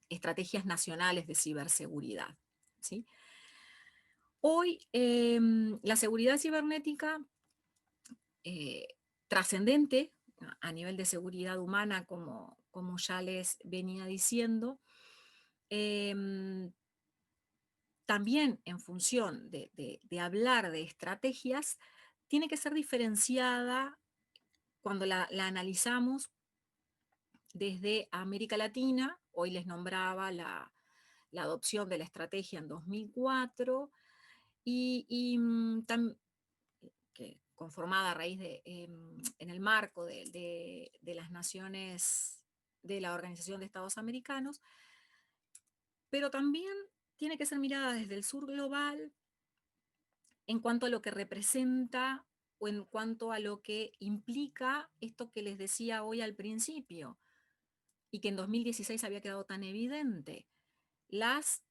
estrategias nacionales de ciberseguridad, ¿sí? Hoy la seguridad cibernética eh, trascendente a nivel de seguridad humana, como ya les venía diciendo, también en función de hablar de estrategias, tiene que ser diferenciada cuando la analizamos desde América Latina. Hoy les nombraba la adopción de la estrategia en 2004 que conformada a raíz en el marco de las naciones de la Organización de Estados Americanos, pero también tiene que ser mirada desde el sur global en cuanto a lo que representa o en cuanto a lo que implica esto que les decía hoy al principio y que en 2016 había quedado tan evidente, las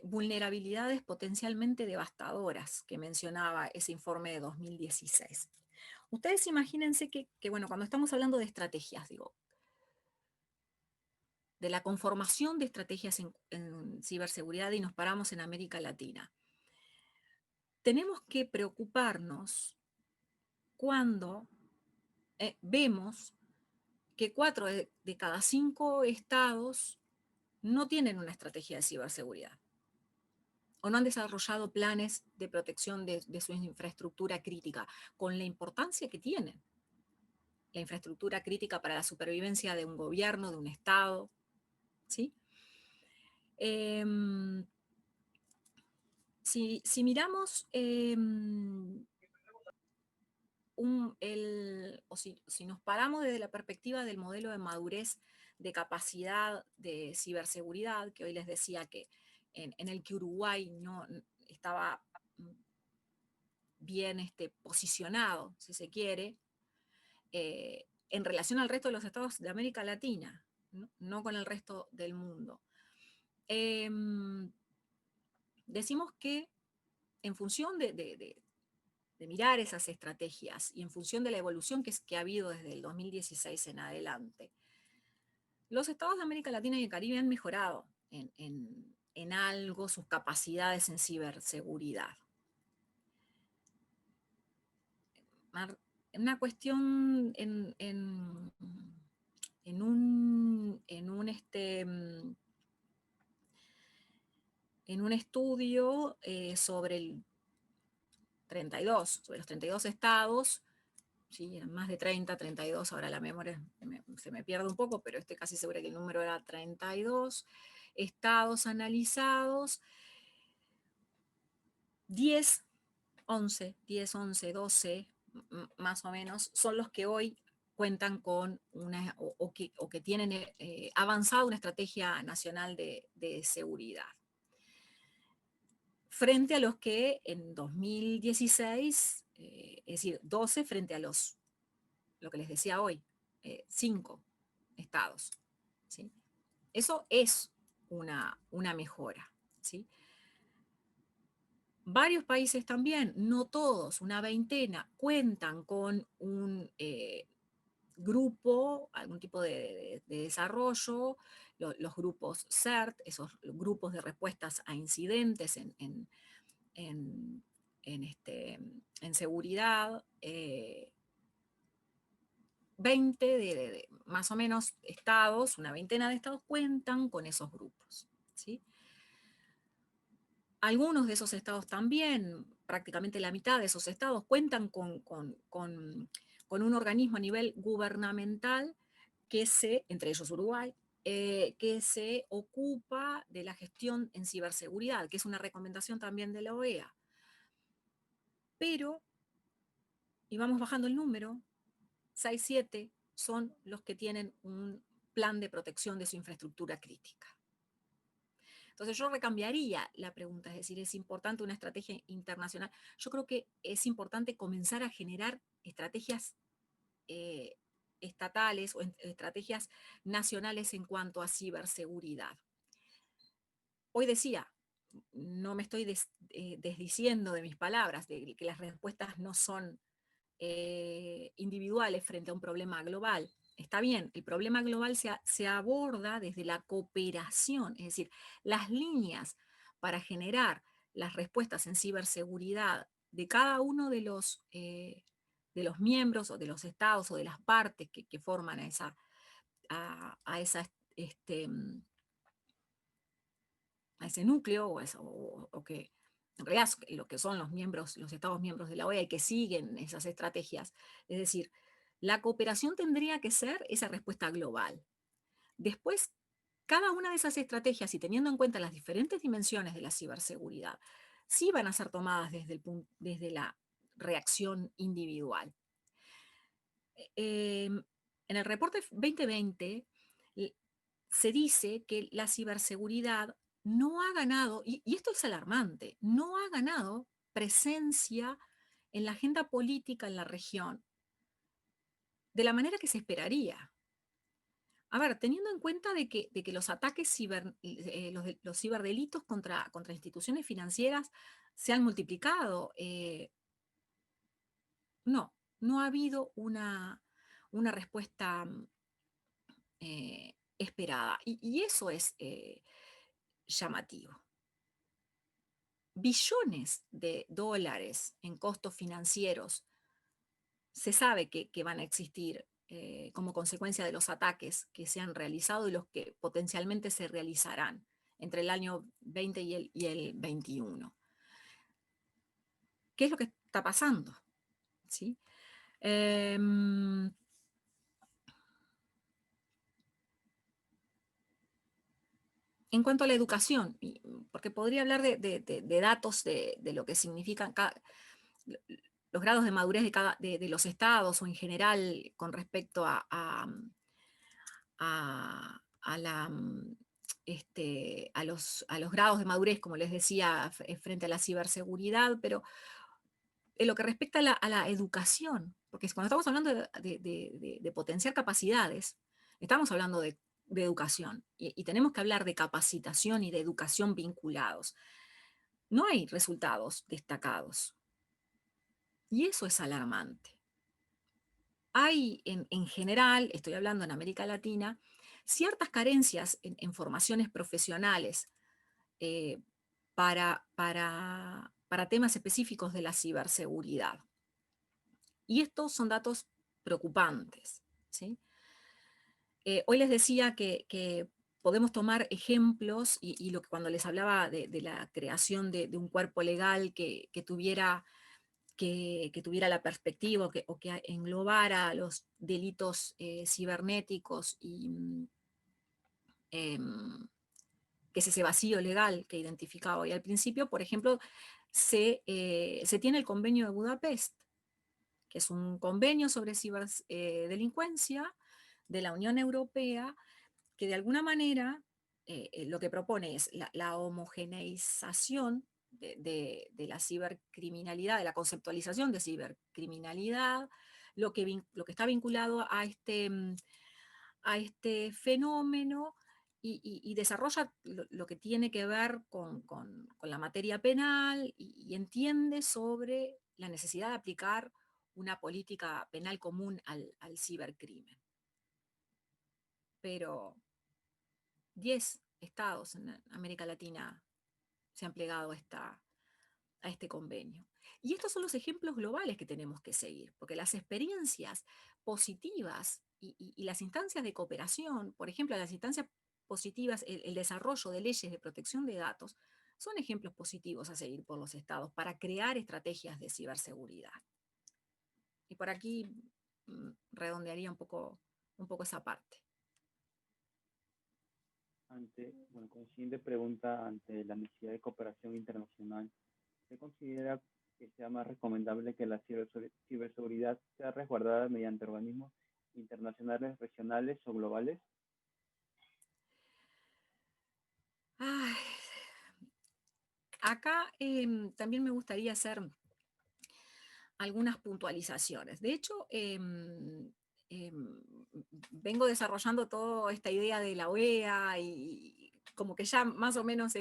vulnerabilidades potencialmente devastadoras que mencionaba ese informe de 2016. Ustedes imagínense bueno, cuando estamos hablando de estrategias, digo, de la conformación de estrategias en ciberseguridad y nos paramos en América Latina, tenemos que preocuparnos cuando vemos que 4 de cada 5 estados no tienen una estrategia de ciberseguridad. o no han desarrollado planes de protección de su infraestructura crítica, con la importancia que tienen la infraestructura crítica para la supervivencia de un gobierno, de un Estado, ¿sí? Si miramos si nos paramos desde la perspectiva del modelo de madurez de capacidad de ciberseguridad, que hoy les decía que en el que Uruguay no estaba bien posicionado, si se quiere, en relación al resto de los estados de América Latina, no con el resto del mundo. Decimos que en función de mirar esas estrategias y en función de la evolución que ha habido desde el 2016 en adelante, los estados de América Latina y el Caribe han mejorado en algo sus capacidades en ciberseguridad. Una cuestión en un estudio sobre los 32 estados, sí, eran más de 30, 32, ahora la memoria se me pierde un poco, pero estoy casi segura que el número era 32 estados analizados, 10, 11, 12, más o menos, son los que hoy cuentan con o que tienen avanzado una estrategia nacional de seguridad. Frente a los que en 2016, es decir, 12 frente a lo que les decía hoy, 5 estados, ¿sí? Eso es una mejora, ¿sí? Varios países también, no todos, una veintena, cuentan con un grupo, algún tipo de desarrollo, los grupos CERT, esos grupos de respuestas a incidentes en seguridad, 20 más o menos estados, una veintena de estados cuentan con esos grupos, ¿sí? Algunos de esos estados también, prácticamente la mitad de esos estados, cuentan con un organismo a nivel gubernamental entre ellos Uruguay, que se ocupa de la gestión en ciberseguridad, que es una recomendación también de la OEA. Pero, y vamos bajando el número, 6, 7 son los que tienen un plan de protección de su infraestructura crítica. Entonces yo recambiaría la pregunta, es decir, ¿es importante una estrategia internacional? Yo creo que es importante comenzar a generar estrategias estatales o estrategias nacionales en cuanto a ciberseguridad. Hoy decía, no me estoy desdiciendo de mis palabras, de que las respuestas no son individuales frente a un problema global. Está bien, el problema global se aborda desde la cooperación, es decir, las líneas para generar las respuestas en ciberseguridad de cada uno de los miembros o de los estados o de las partes que forman a esa a ese núcleo o que en realidad lo que son los estados miembros de la OEA y que siguen esas estrategias. Es decir, la cooperación tendría que ser esa respuesta global. Después, cada una de esas estrategias, y teniendo en cuenta las diferentes dimensiones de la ciberseguridad, sí van a ser tomadas desde la reacción individual. En el reporte 2020 se dice que la ciberseguridad no ha ganado, y esto es alarmante, no ha ganado presencia en la agenda política en la región de la manera que se esperaría. A ver, teniendo en cuenta de que los ataques los ciberdelitos contra instituciones financieras se han multiplicado, no ha habido una respuesta esperada. Y eso es llamativo. Billones de dólares en costos financieros se sabe que van a existir como consecuencia de los ataques que se han realizado y los que potencialmente se realizarán entre el año 20 y el 21. ¿Qué es lo que está pasando? ¿Sí? Em, En cuanto a la educación, porque podría hablar de datos de lo que significan los grados de madurez de los estados o en general con respecto a los grados de madurez, como les decía, frente a la ciberseguridad, pero en lo que respecta a la educación, porque cuando estamos hablando de potenciar capacidades, estamos hablando de educación y tenemos que hablar de capacitación y de educación vinculados. No hay resultados destacados y eso es alarmante. Hay en general, estoy hablando en América Latina, ciertas carencias en formaciones profesionales eh, para temas específicos de la ciberseguridad. Y estos son datos preocupantes, ¿sí? Hoy les decía que podemos tomar ejemplos y lo que cuando les hablaba de la creación de un cuerpo legal que tuviera la perspectiva o que englobara los delitos cibernéticos y que es ese vacío legal que identificaba hoy al principio. Por ejemplo, se tiene el convenio de Budapest, que es un convenio sobre ciberdelincuencia de la Unión Europea, que de alguna manera lo que propone es la homogeneización de la cibercriminalidad, de la conceptualización de cibercriminalidad, lo que está vinculado a este fenómeno y desarrolla lo que tiene que ver con la materia penal y entiende sobre la necesidad de aplicar una política penal común al cibercrimen. Pero 10 estados en América Latina se han plegado a este convenio. Y estos son los ejemplos globales que tenemos que seguir, porque las experiencias positivas y las instancias de cooperación, por ejemplo, las instancias positivas, el desarrollo de leyes de protección de datos, son ejemplos positivos a seguir por los estados para crear estrategias de ciberseguridad. Y por aquí redondearía un poco esa parte. Con la siguiente pregunta, ante la necesidad de cooperación internacional, ¿se considera que sea más recomendable que la ciberseguridad sea resguardada mediante organismos internacionales, regionales o globales? Ay, acá también me gustaría hacer algunas puntualizaciones. De hecho, vengo desarrollando toda esta idea de la OEA y como que ya más o menos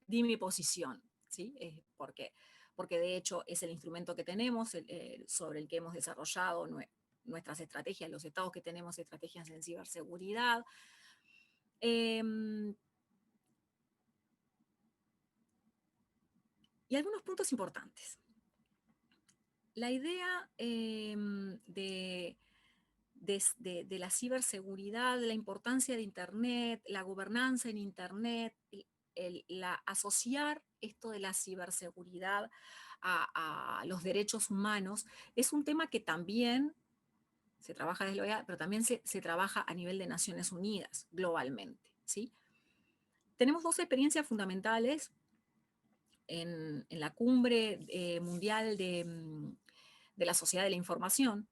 di mi posición, ¿sí? Porque de hecho es el instrumento que tenemos, sobre el que hemos desarrollado nuestras estrategias, los estados que tenemos estrategias en ciberseguridad. Y algunos puntos importantes. La idea de la ciberseguridad, la importancia de Internet, la gobernanza en Internet, asociar esto de la ciberseguridad a los derechos humanos, es un tema que también se trabaja desde la OEA, pero también se trabaja a nivel de Naciones Unidas, globalmente, ¿sí? Tenemos dos experiencias fundamentales en la cumbre mundial de la sociedad de la información,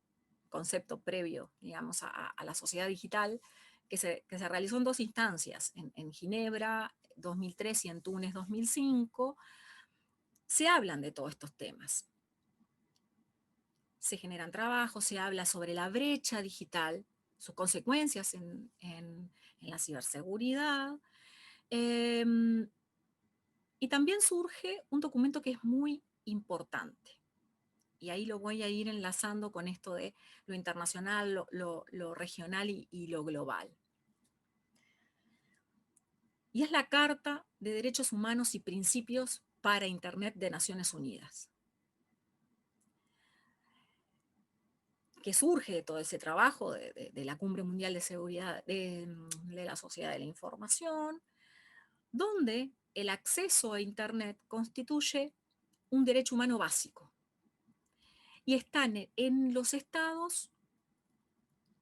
concepto previo, digamos, a la sociedad digital, que se realizó en dos instancias, en Ginebra 2003 y en Túnez 2005, se hablan de todos estos temas. Se generan trabajos, se habla sobre la brecha digital, sus consecuencias en la ciberseguridad, y también surge un documento que es muy importante. Y ahí lo voy a ir enlazando con esto de lo internacional, lo regional y lo global. Y es la Carta de Derechos Humanos y Principios para Internet de Naciones Unidas, que surge de todo ese trabajo de la Cumbre Mundial de Seguridad de la Sociedad de la Información, donde el acceso a Internet constituye un derecho humano básico. Y están en los estados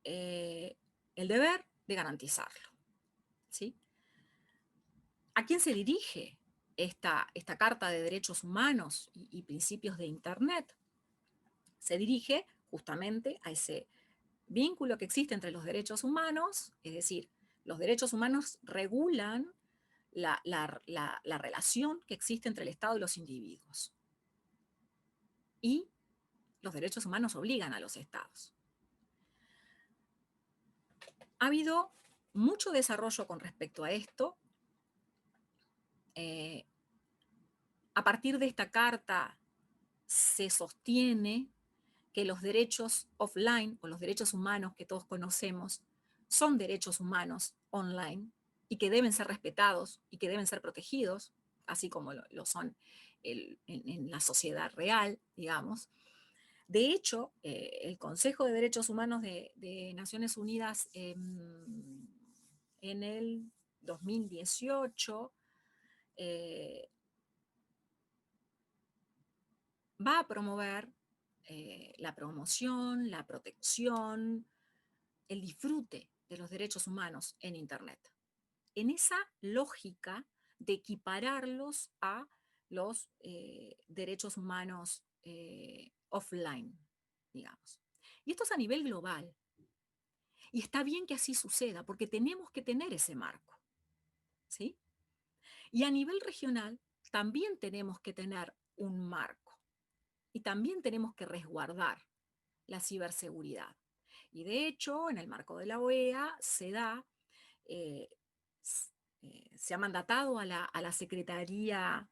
el deber de garantizarlo. ¿Sí? ¿A quién se dirige esta Carta de Derechos Humanos y Principios de Internet? Se dirige justamente a ese vínculo que existe entre los derechos humanos, es decir, los derechos humanos regulan la relación que existe entre el Estado y los individuos. Y los derechos humanos obligan a los estados. Ha habido mucho desarrollo con respecto a esto. A partir de esta carta se sostiene que los derechos offline o los derechos humanos que todos conocemos son derechos humanos online y que deben ser respetados y que deben ser protegidos, así como lo son en la sociedad real, digamos. De hecho, el Consejo de Derechos Humanos de Naciones Unidas en el 2018 va a promover la promoción, la protección, el disfrute de los derechos humanos en Internet, en esa lógica de equipararlos a los derechos humanos offline, digamos. Y esto es a nivel global. Y está bien que así suceda, porque tenemos que tener ese marco. ¿Sí? Y a nivel regional también tenemos que tener un marco. Y también tenemos que resguardar la ciberseguridad. Y de hecho, en el marco de la OEA eh, se ha mandatado a la Secretaría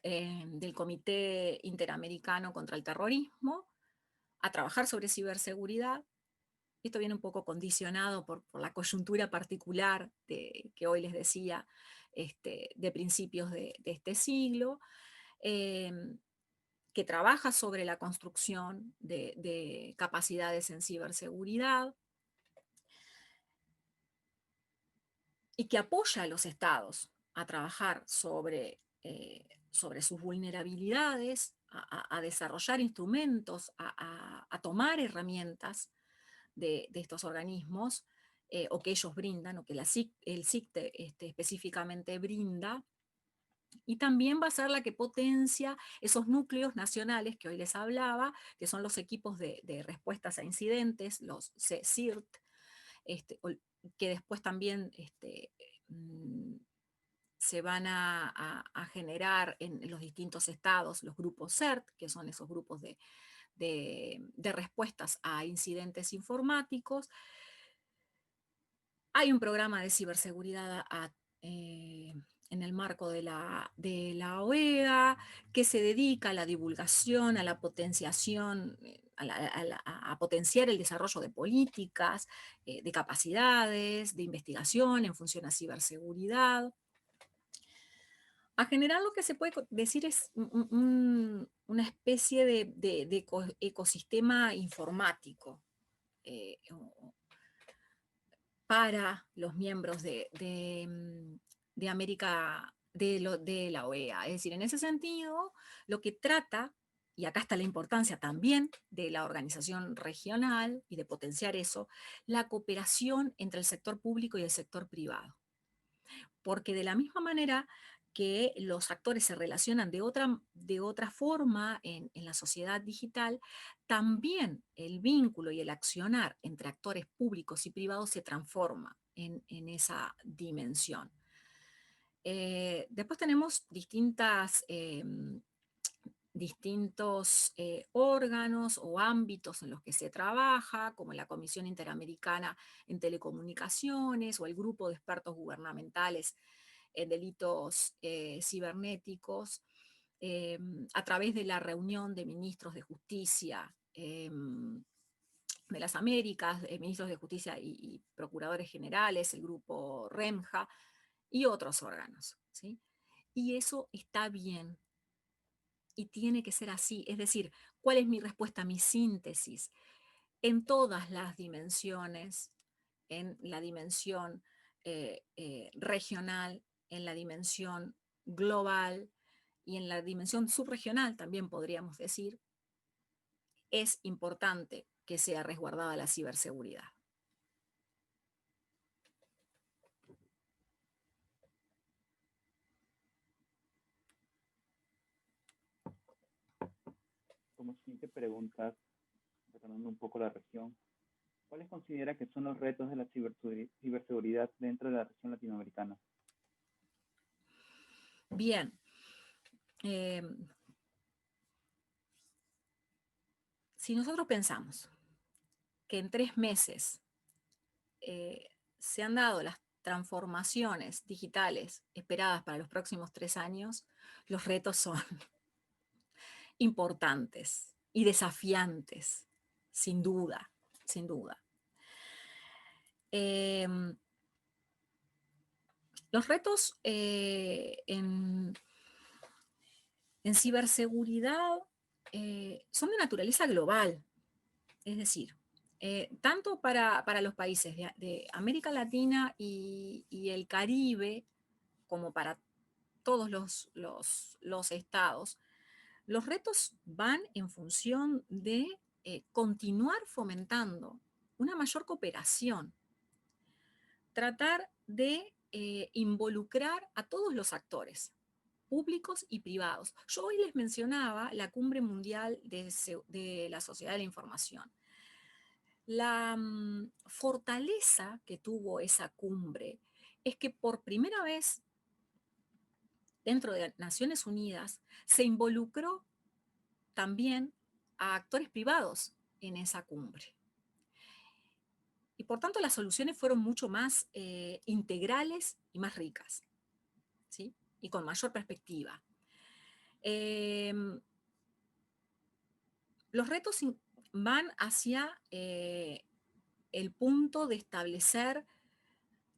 del Comité Interamericano contra el Terrorismo a trabajar sobre ciberseguridad. Esto viene un poco condicionado por la coyuntura particular que hoy les decía, de principios de este siglo, que trabaja sobre la construcción de capacidades en ciberseguridad y que apoya a los estados a trabajar sobre sus vulnerabilidades, a desarrollar instrumentos, a tomar herramientas de estos organismos, o que ellos brindan, o que el CICTE específicamente brinda, y también va a ser la que potencia esos núcleos nacionales que hoy les hablaba, que son los equipos de respuestas a incidentes, los CSIRT, que después también mm, se van a generar en los distintos estados los grupos CERT, que son esos grupos de respuestas a incidentes informáticos. Hay un programa de ciberseguridad en el marco de la OEA que se dedica a la divulgación, a la potenciación, a potenciar el desarrollo de políticas, de capacidades, de investigación en función a ciberseguridad. A generar lo que se puede decir es una especie de ecosistema informático para los miembros de América, de la OEA. Es decir, en ese sentido, lo que trata, y acá está la importancia también de la organización regional y de potenciar eso, la cooperación entre el sector público y el sector privado. Porque de la misma manera que los actores se relacionan de otra forma en la sociedad digital, también el vínculo y el accionar entre actores públicos y privados se transforma en esa dimensión. Después tenemos distintos órganos o ámbitos en los que se trabaja, como la Comisión Interamericana en Telecomunicaciones o el Grupo de Expertos Gubernamentales en Delitos Cibernéticos, a través de la reunión de ministros de justicia de las Américas, ministros de justicia y procuradores generales, el grupo REMJA y otros órganos. ¿Sí? Y eso está bien y tiene que ser así. Es decir, ¿cuál es mi respuesta, mi síntesis? En todas las dimensiones, en la dimensión regional, en la dimensión global y en la dimensión subregional, también podríamos decir, es importante que sea resguardada la ciberseguridad. Como siguiente pregunta, retomando un poco la región, ¿cuáles considera que son los retos de la ciberseguridad dentro de la región latinoamericana? Bien. Si nosotros pensamos que en 3 meses se han dado las transformaciones digitales esperadas para los próximos 3 años, los retos son importantes y desafiantes, sin duda, sin duda. Los retos en ciberseguridad son de naturaleza global, es decir, tanto para los países de América Latina y el Caribe, como para todos los estados, los retos van en función de continuar fomentando una mayor cooperación, tratar de involucrar a todos los actores, públicos y privados. Yo hoy les mencionaba la Cumbre Mundial de la Sociedad de la Información. La fortaleza que tuvo esa cumbre es que por primera vez dentro de Naciones Unidas se involucró también a actores privados en esa cumbre. Y por tanto las soluciones fueron mucho más integrales y más ricas, ¿sí? Y con mayor perspectiva. Los retos van hacia el punto de establecer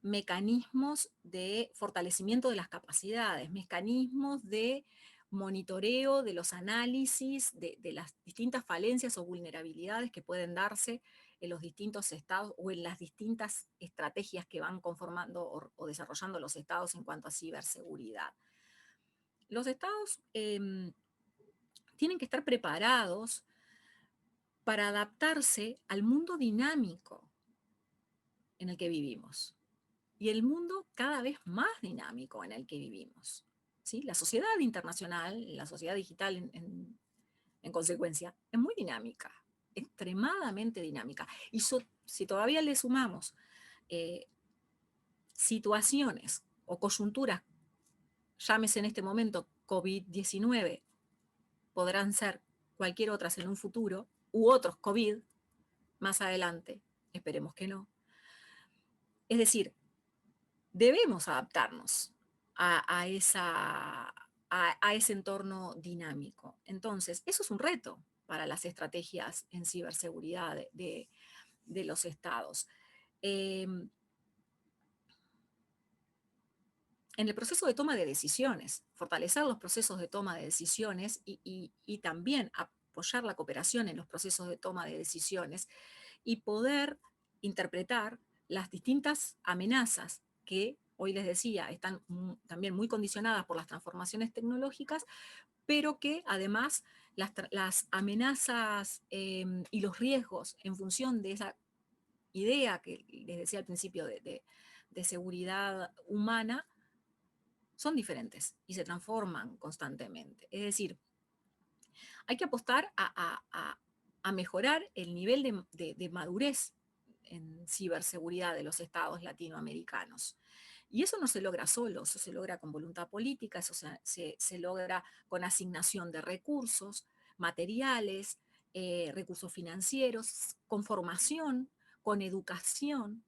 mecanismos de fortalecimiento de las capacidades, mecanismos de monitoreo de los análisis de las distintas falencias o vulnerabilidades que pueden darse en los distintos estados o en las distintas estrategias que van conformando o desarrollando los estados en cuanto a ciberseguridad. Los estados tienen que estar preparados para adaptarse al mundo dinámico en el que vivimos y el mundo cada vez más dinámico en el que vivimos, ¿sí? La sociedad internacional, la sociedad digital en consecuencia, es muy dinámica, extremadamente dinámica. Y si todavía le sumamos situaciones o coyunturas, llámese en este momento COVID-19, podrán ser cualquier otras en un futuro, u otros COVID más adelante, esperemos que no. Es decir, debemos adaptarnos a ese entorno dinámico. Entonces, eso es un reto para las estrategias en ciberseguridad de los estados. En el proceso de toma de decisiones, fortalecer los procesos de toma de decisiones y también apoyar la cooperación en los procesos de toma de decisiones y poder interpretar las distintas amenazas que, hoy les decía, están también muy condicionadas por las transformaciones tecnológicas, pero que además las amenazas y los riesgos en función de esa idea que les decía al principio de seguridad humana son diferentes y se transforman constantemente. Es decir, hay que apostar a mejorar el nivel de madurez en ciberseguridad de los estados latinoamericanos. Y eso no se logra solo, eso se logra con voluntad política, eso se logra con asignación de recursos, materiales, recursos financieros, con formación, con educación,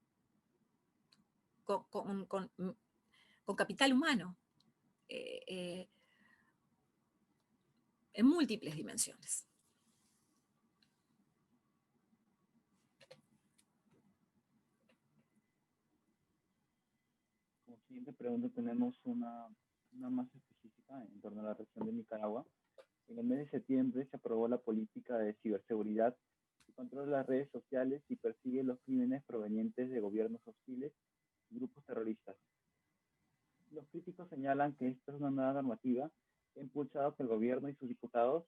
con capital humano, en múltiples dimensiones. Como siguiente pregunta tenemos una más específica en torno a la región de Nicaragua. En el mes de septiembre se aprobó la política de ciberseguridad que controla las redes sociales y persigue los crímenes provenientes de gobiernos hostiles y grupos terroristas. Los críticos señalan que esta es una nueva normativa que ha impulsado que el gobierno y sus diputados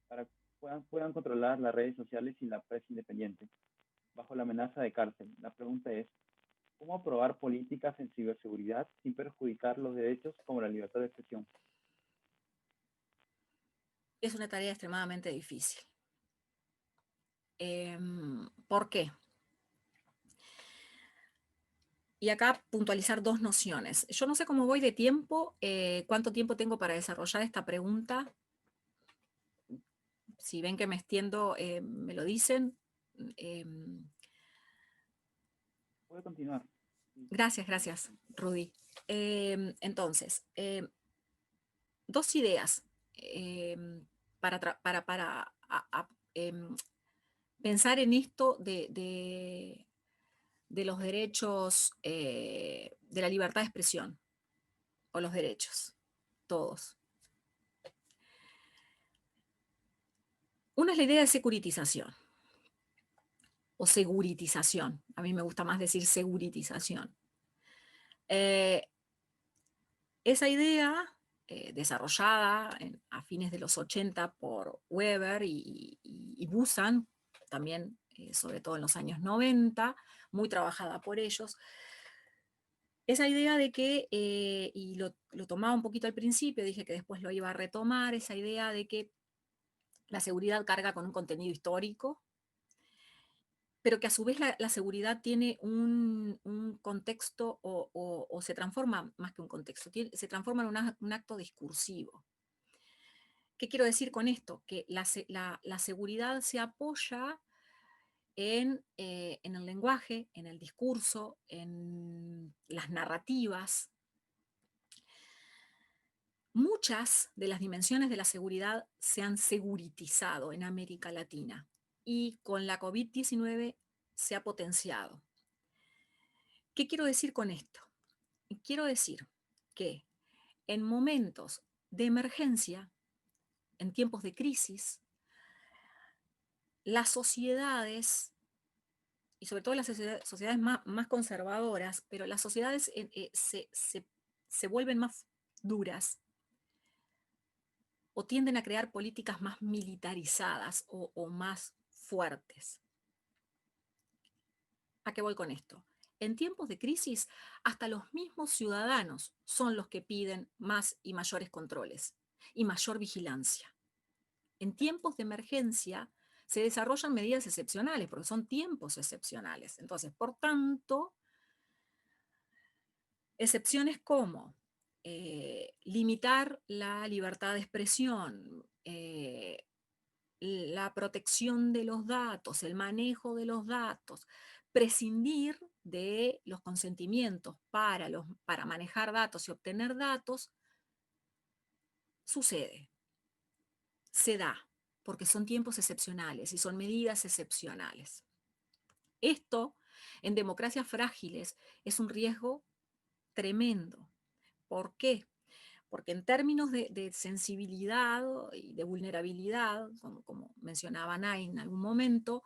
para puedan controlar las redes sociales y la prensa independiente, bajo la amenaza de cárcel. La pregunta es, ¿cómo aprobar políticas en ciberseguridad sin perjudicar los derechos como la libertad de expresión? Es una tarea extremadamente difícil. ¿Por qué? Y acá puntualizar dos nociones. Yo no sé cómo voy de tiempo, cuánto tiempo tengo para desarrollar esta pregunta. Si ven que me extiendo, me lo dicen. Puede continuar. Gracias, Rudy. Entonces, dos ideas para pensar en esto de los derechos, de la libertad de expresión, o los derechos, todos. Una es la idea de securitización, o seguritización. A mí me gusta más decir seguritización. Esa idea, desarrollada a fines de los 80 por Weber y Busan, también sobre todo en los años 90, muy trabajada por ellos, esa idea de que, y lo tomaba un poquito al principio, dije que después lo iba a retomar, esa idea de que la seguridad carga con un contenido histórico, pero que a su vez la seguridad tiene un contexto o se transforma, más que un contexto, se transforma en un acto discursivo. ¿Qué quiero decir con esto? Que la seguridad se apoya en el lenguaje, en el discurso, en las narrativas. Muchas de las dimensiones de la seguridad se han seguritizado en América Latina y con la COVID-19 se ha potenciado. ¿Qué quiero decir con esto? Quiero decir que en momentos de emergencia, en tiempos de crisis, las sociedades, y sobre todo las sociedades más conservadoras, pero las sociedades se vuelven más duras o tienden a crear políticas más militarizadas o más fuertes. ¿A qué voy con esto? En tiempos de crisis, hasta los mismos ciudadanos son los que piden más y mayores controles y mayor vigilancia. En tiempos de emergencia se desarrollan medidas excepcionales, porque son tiempos excepcionales. Entonces, por tanto, excepciones como limitar la libertad de expresión, la protección de los datos, el manejo de los datos, prescindir de los consentimientos para manejar datos y obtener datos, sucede, se da, porque son tiempos excepcionales y son medidas excepcionales. Esto, en democracias frágiles, es un riesgo tremendo. ¿Por qué? Porque en términos de sensibilidad y de vulnerabilidad, como mencionaba Nay en algún momento,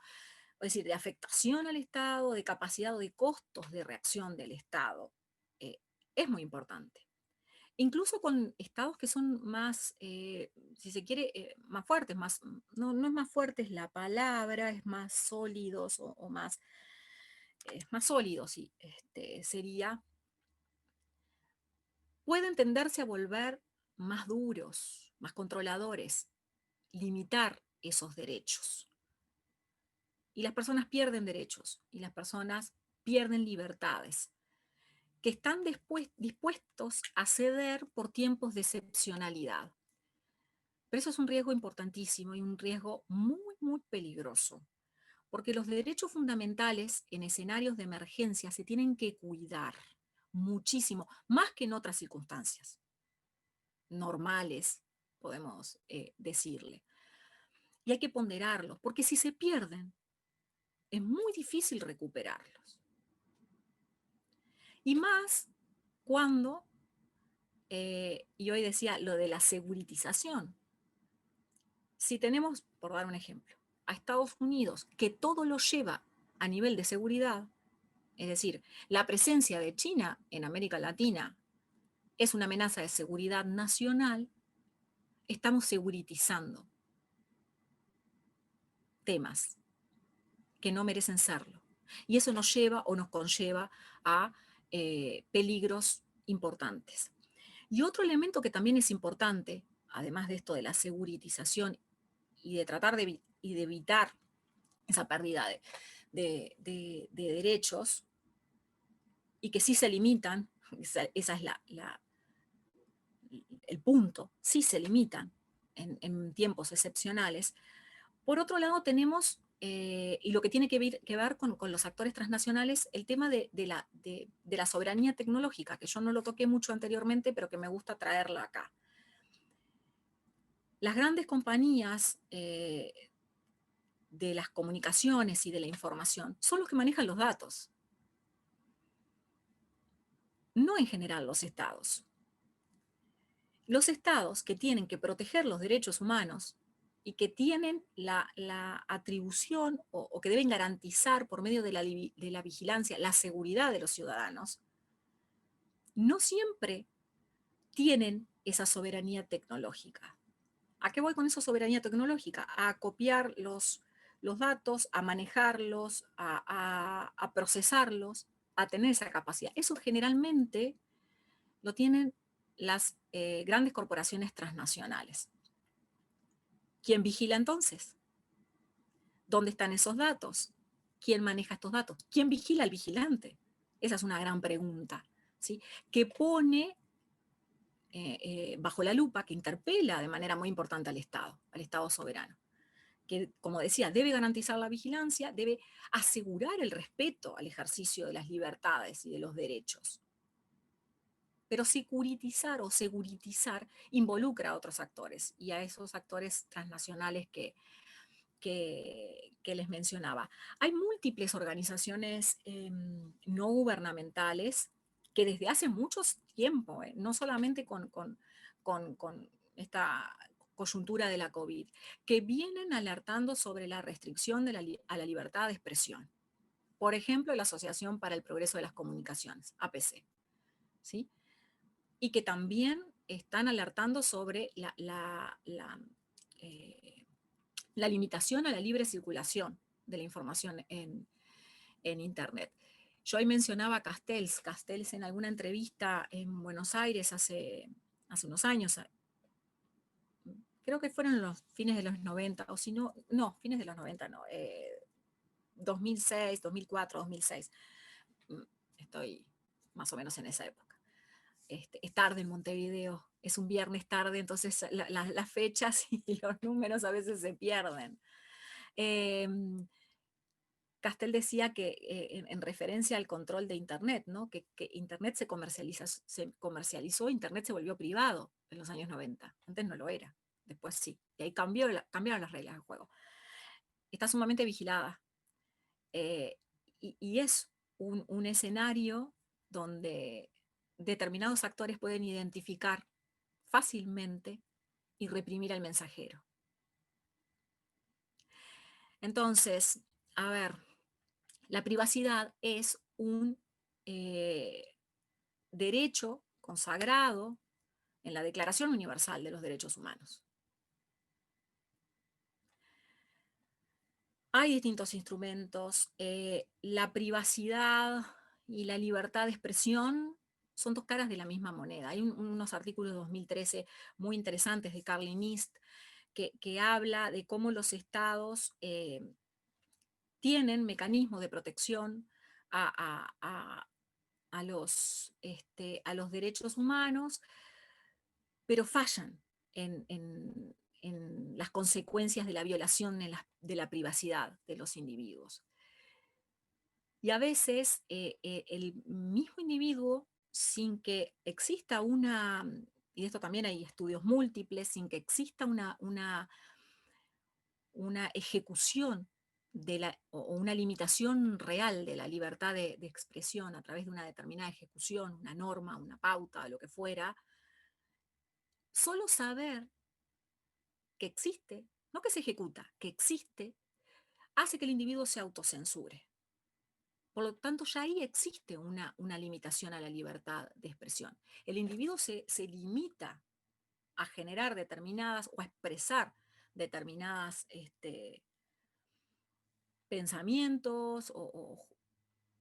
es decir, de afectación al Estado, de capacidad o de costos de reacción del Estado, es muy importante. Incluso con estados que son más, si se quiere, más fuertes, no es más fuertes la palabra, es más sólidos o más, es más sólido, sí, sería, pueden tenderse a volver más duros, más controladores, limitar esos derechos. Y las personas pierden derechos, y las personas pierden libertades, que están dispuestos a ceder por tiempos de excepcionalidad. Pero eso es un riesgo importantísimo y un riesgo muy, muy peligroso, porque los derechos fundamentales en escenarios de emergencia se tienen que cuidar muchísimo, más que en otras circunstancias normales, podemos decirle. Y hay que ponderarlos, porque si se pierden, es muy difícil recuperarlos. Y más cuando, y hoy decía lo de la seguritización. Si tenemos, por dar un ejemplo, a Estados Unidos, que todo lo lleva a nivel de seguridad, es decir, la presencia de China en América Latina es una amenaza de seguridad nacional, estamos seguritizando temas que no merecen serlo. Y eso nos lleva o nos conlleva a peligros importantes. Y otro elemento que también es importante, además de esto de la seguritización y de tratar de evitar esa pérdida de derechos, y que sí se limitan, esa es el punto, sí se limitan en tiempos excepcionales. Por otro lado, tenemos, y lo que tiene que ver con los actores transnacionales, el tema de la soberanía tecnológica, que yo no lo toqué mucho anteriormente, pero que me gusta traerla acá. Las grandes compañías de las comunicaciones y de la información son los que manejan los datos, no en general los estados. Los estados que tienen que proteger los derechos humanos y que tienen la atribución o que deben garantizar por medio de la vigilancia la seguridad de los ciudadanos, no siempre tienen esa soberanía tecnológica. ¿A qué voy con esa soberanía tecnológica? A copiar los datos, a manejarlos, a procesarlos, a tener esa capacidad. Eso generalmente lo tienen las grandes corporaciones transnacionales. ¿Quién vigila entonces? ¿Dónde están esos datos? ¿Quién maneja estos datos? ¿Quién vigila al vigilante? Esa es una gran pregunta, ¿sí? Que pone bajo la lupa, que interpela de manera muy importante al Estado soberano, que, como decía, debe garantizar la vigilancia, debe asegurar el respeto al ejercicio de las libertades y de los derechos. Pero securitizar o seguritizar involucra a otros actores y a esos actores transnacionales que les mencionaba. Hay múltiples organizaciones no gubernamentales que desde hace mucho tiempo, no solamente con esta coyuntura de la COVID, que vienen alertando sobre la restricción a la libertad de expresión. Por ejemplo, la Asociación para el Progreso de las Comunicaciones, APC, ¿sí? Y que también están alertando sobre la limitación a la libre circulación de la información en Internet. Yo ahí mencionaba a Castells. Castells en alguna entrevista en Buenos Aires hace unos años, creo que fueron los fines de los 90, o si no, fines de los 90 no, 2006, 2004, 2006. Estoy más o menos en esa época. Es tarde en Montevideo, es un viernes tarde, entonces las fechas y los números a veces se pierden. Castell decía que en referencia al control de Internet, ¿no? que Internet se comercializó, Internet se volvió privado en los años 90. Antes no lo era, después sí. Y ahí cambiaron las reglas del juego. Está sumamente vigilada. Y es un escenario donde determinados actores pueden identificar fácilmente y reprimir al mensajero. Entonces, a ver, la privacidad es un derecho consagrado en la Declaración Universal de los Derechos Humanos. Hay distintos instrumentos. La privacidad y la libertad de expresión son dos caras de la misma moneda. Hay unos artículos de 2013 muy interesantes de Carly Nist que habla de cómo los estados tienen mecanismos de protección a los derechos humanos, pero fallan en las consecuencias de la violación de la privacidad de los individuos. Y a veces el mismo individuo, sin que exista y de esto también hay estudios múltiples, sin que exista una ejecución o una limitación real de la libertad de expresión a través de una determinada ejecución, una norma, una pauta, lo que fuera, solo saber que existe, no que se ejecuta, que existe, hace que el individuo se autocensure. Por lo tanto, ya ahí existe una limitación a la libertad de expresión. El individuo se limita a generar determinadas o a expresar determinadas pensamientos o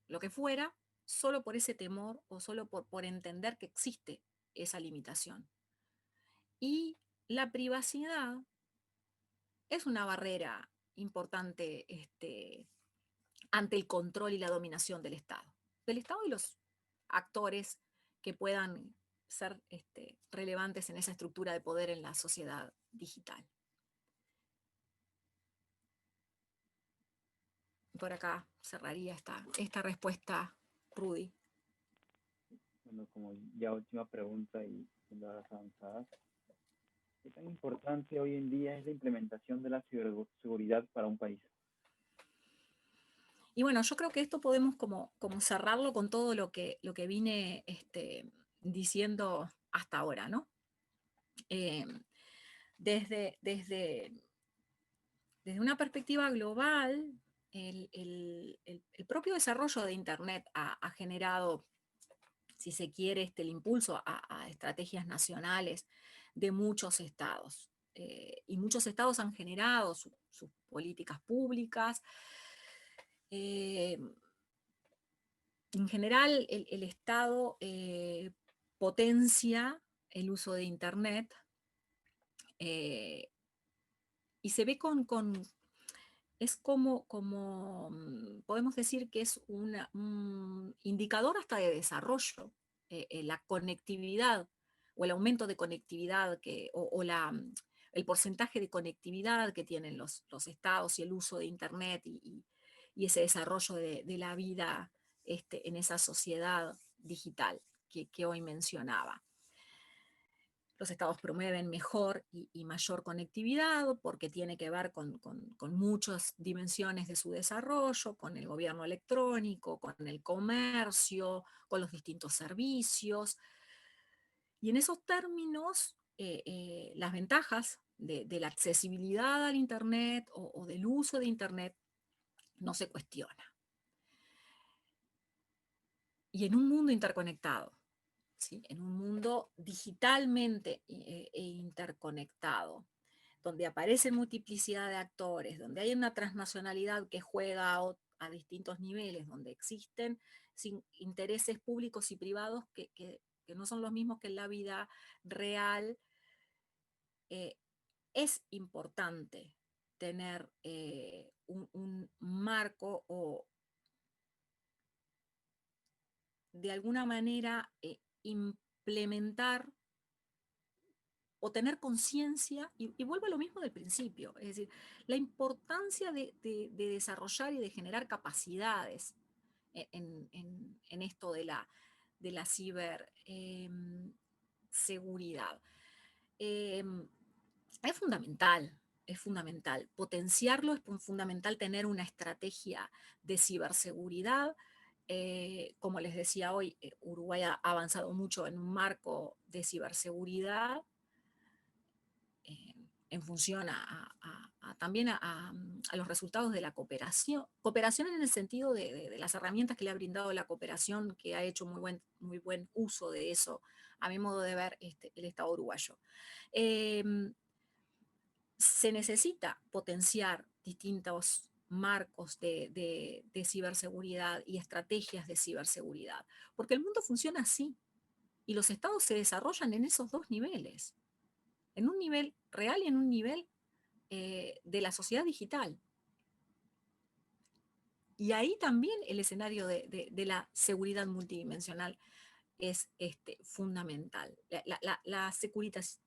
lo que fuera, solo por ese temor o solo por entender que existe esa limitación. Y la privacidad es una barrera importante ante el control y la dominación del Estado y los actores que puedan ser relevantes en esa estructura de poder en la sociedad digital. Por acá cerraría esta respuesta, Rudy. Bueno, como ya última pregunta y siendo las avanzadas, ¿qué tan importante hoy en día es la implementación de la ciberseguridad para un país? Y bueno, yo creo que esto podemos como cerrarlo con todo lo que vine diciendo hasta ahora, ¿no? Eh, desde una perspectiva global, el propio desarrollo de Internet ha generado, si se quiere, el impulso a estrategias nacionales de muchos estados. Y muchos estados han generado sus políticas públicas. En general, el Estado potencia el uso de Internet y se ve es podemos decir que es un indicador hasta de desarrollo, la conectividad o el aumento de conectividad el porcentaje de conectividad que tienen los estados y el uso de Internet y ese desarrollo de la vida en esa sociedad digital que hoy mencionaba. Los estados promueven mejor y mayor conectividad porque tiene que ver con muchas dimensiones de su desarrollo, con el gobierno electrónico, con el comercio, con los distintos servicios. Y en esos términos, las ventajas de la accesibilidad al Internet o del uso de Internet no se cuestiona. Y en un mundo interconectado, ¿sí? En un mundo digitalmente interconectado, donde aparece multiplicidad de actores, donde hay una transnacionalidad que juega a distintos niveles, donde existen intereses públicos y privados que no son los mismos que en la vida real, es importante tener un marco o de alguna manera implementar o tener conciencia, y vuelvo a lo mismo del principio, es decir, la importancia de desarrollar y de generar capacidades en esto de la ciberseguridad. Es fundamental potenciarlo, es fundamental tener una estrategia de ciberseguridad. Como les decía hoy, Uruguay ha avanzado mucho en un marco de ciberseguridad en función también a los resultados de la cooperación en el sentido de las herramientas que le ha brindado la cooperación, que ha hecho muy buen uso de eso, a mi modo de ver, el Estado uruguayo. Se necesita potenciar distintos marcos de ciberseguridad y estrategias de ciberseguridad, porque el mundo funciona así, y los estados se desarrollan en esos dos niveles, en un nivel real y en un nivel de la sociedad digital. Y ahí también el escenario de la seguridad multidimensional es fundamental. La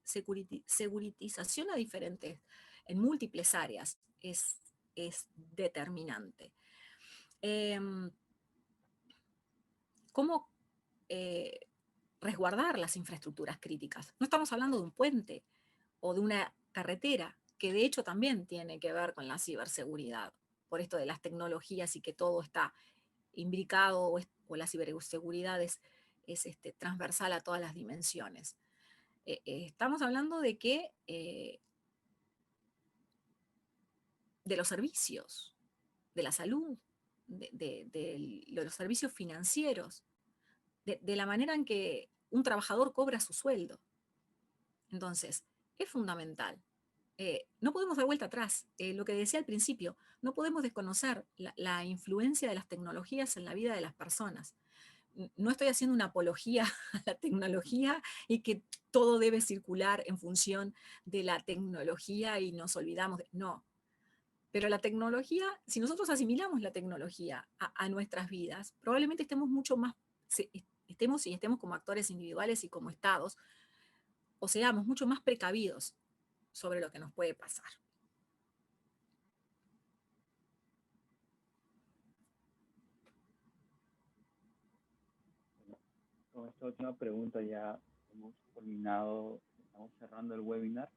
securitización en múltiples áreas es determinante. ¿Cómo resguardar las infraestructuras críticas? No estamos hablando de un puente o de una carretera, que de hecho también tiene que ver con la ciberseguridad, por esto de las tecnologías y que todo está imbricado o la ciberseguridad es transversal a todas las dimensiones. Estamos hablando de que de los servicios, de la salud, de los servicios financieros, de la manera en que un trabajador cobra su sueldo. Entonces, es fundamental. No podemos dar vuelta atrás. Lo que decía al principio, no podemos desconocer la influencia de las tecnologías en la vida de las personas. No estoy haciendo una apología a la tecnología y que todo debe circular en función de la tecnología y nos olvidamos no. Pero la tecnología, si nosotros asimilamos la tecnología a nuestras vidas, probablemente estemos mucho más, estemos como actores individuales y como estados, o seamos mucho más precavidos sobre lo que nos puede pasar. Con esta última pregunta ya hemos culminado, estamos cerrando el webinar.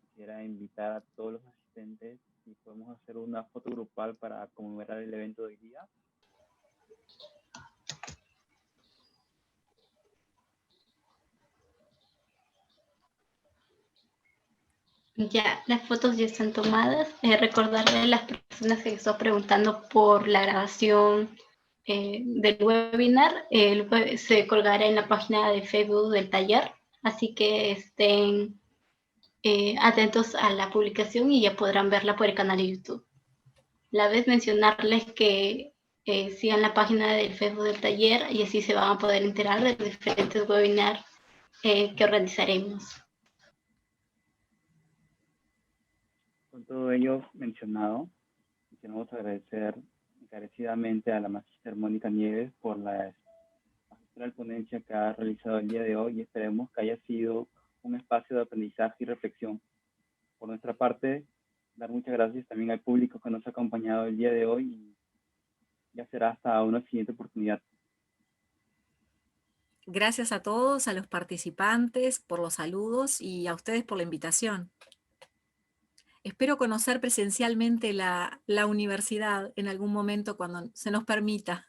Quisiera invitar a todos los asistentes si podemos hacer una foto grupal para conmemorar el evento de hoy día. Ya, las fotos ya están tomadas. Recordarle a las personas que están preguntando por la grabación del webinar, se colgará en la página de Facebook del taller, así que estén atentos a la publicación y ya podrán verla por el canal de YouTube. A la vez mencionarles que sigan la página del Facebook del taller y así se van a poder enterar de los diferentes webinars que organizaremos. Con todo ello mencionado, queremos agradecer encarecidamente a la magíster Mónica Nieves por la magistral ponencia que ha realizado el día de hoy y esperemos que haya sido un espacio de aprendizaje y reflexión. Por nuestra parte, dar muchas gracias también al público que nos ha acompañado el día de hoy y ya será hasta una siguiente oportunidad. Gracias a todos, a los participantes por los saludos y a ustedes por la invitación. Espero conocer presencialmente la universidad en algún momento cuando se nos permita.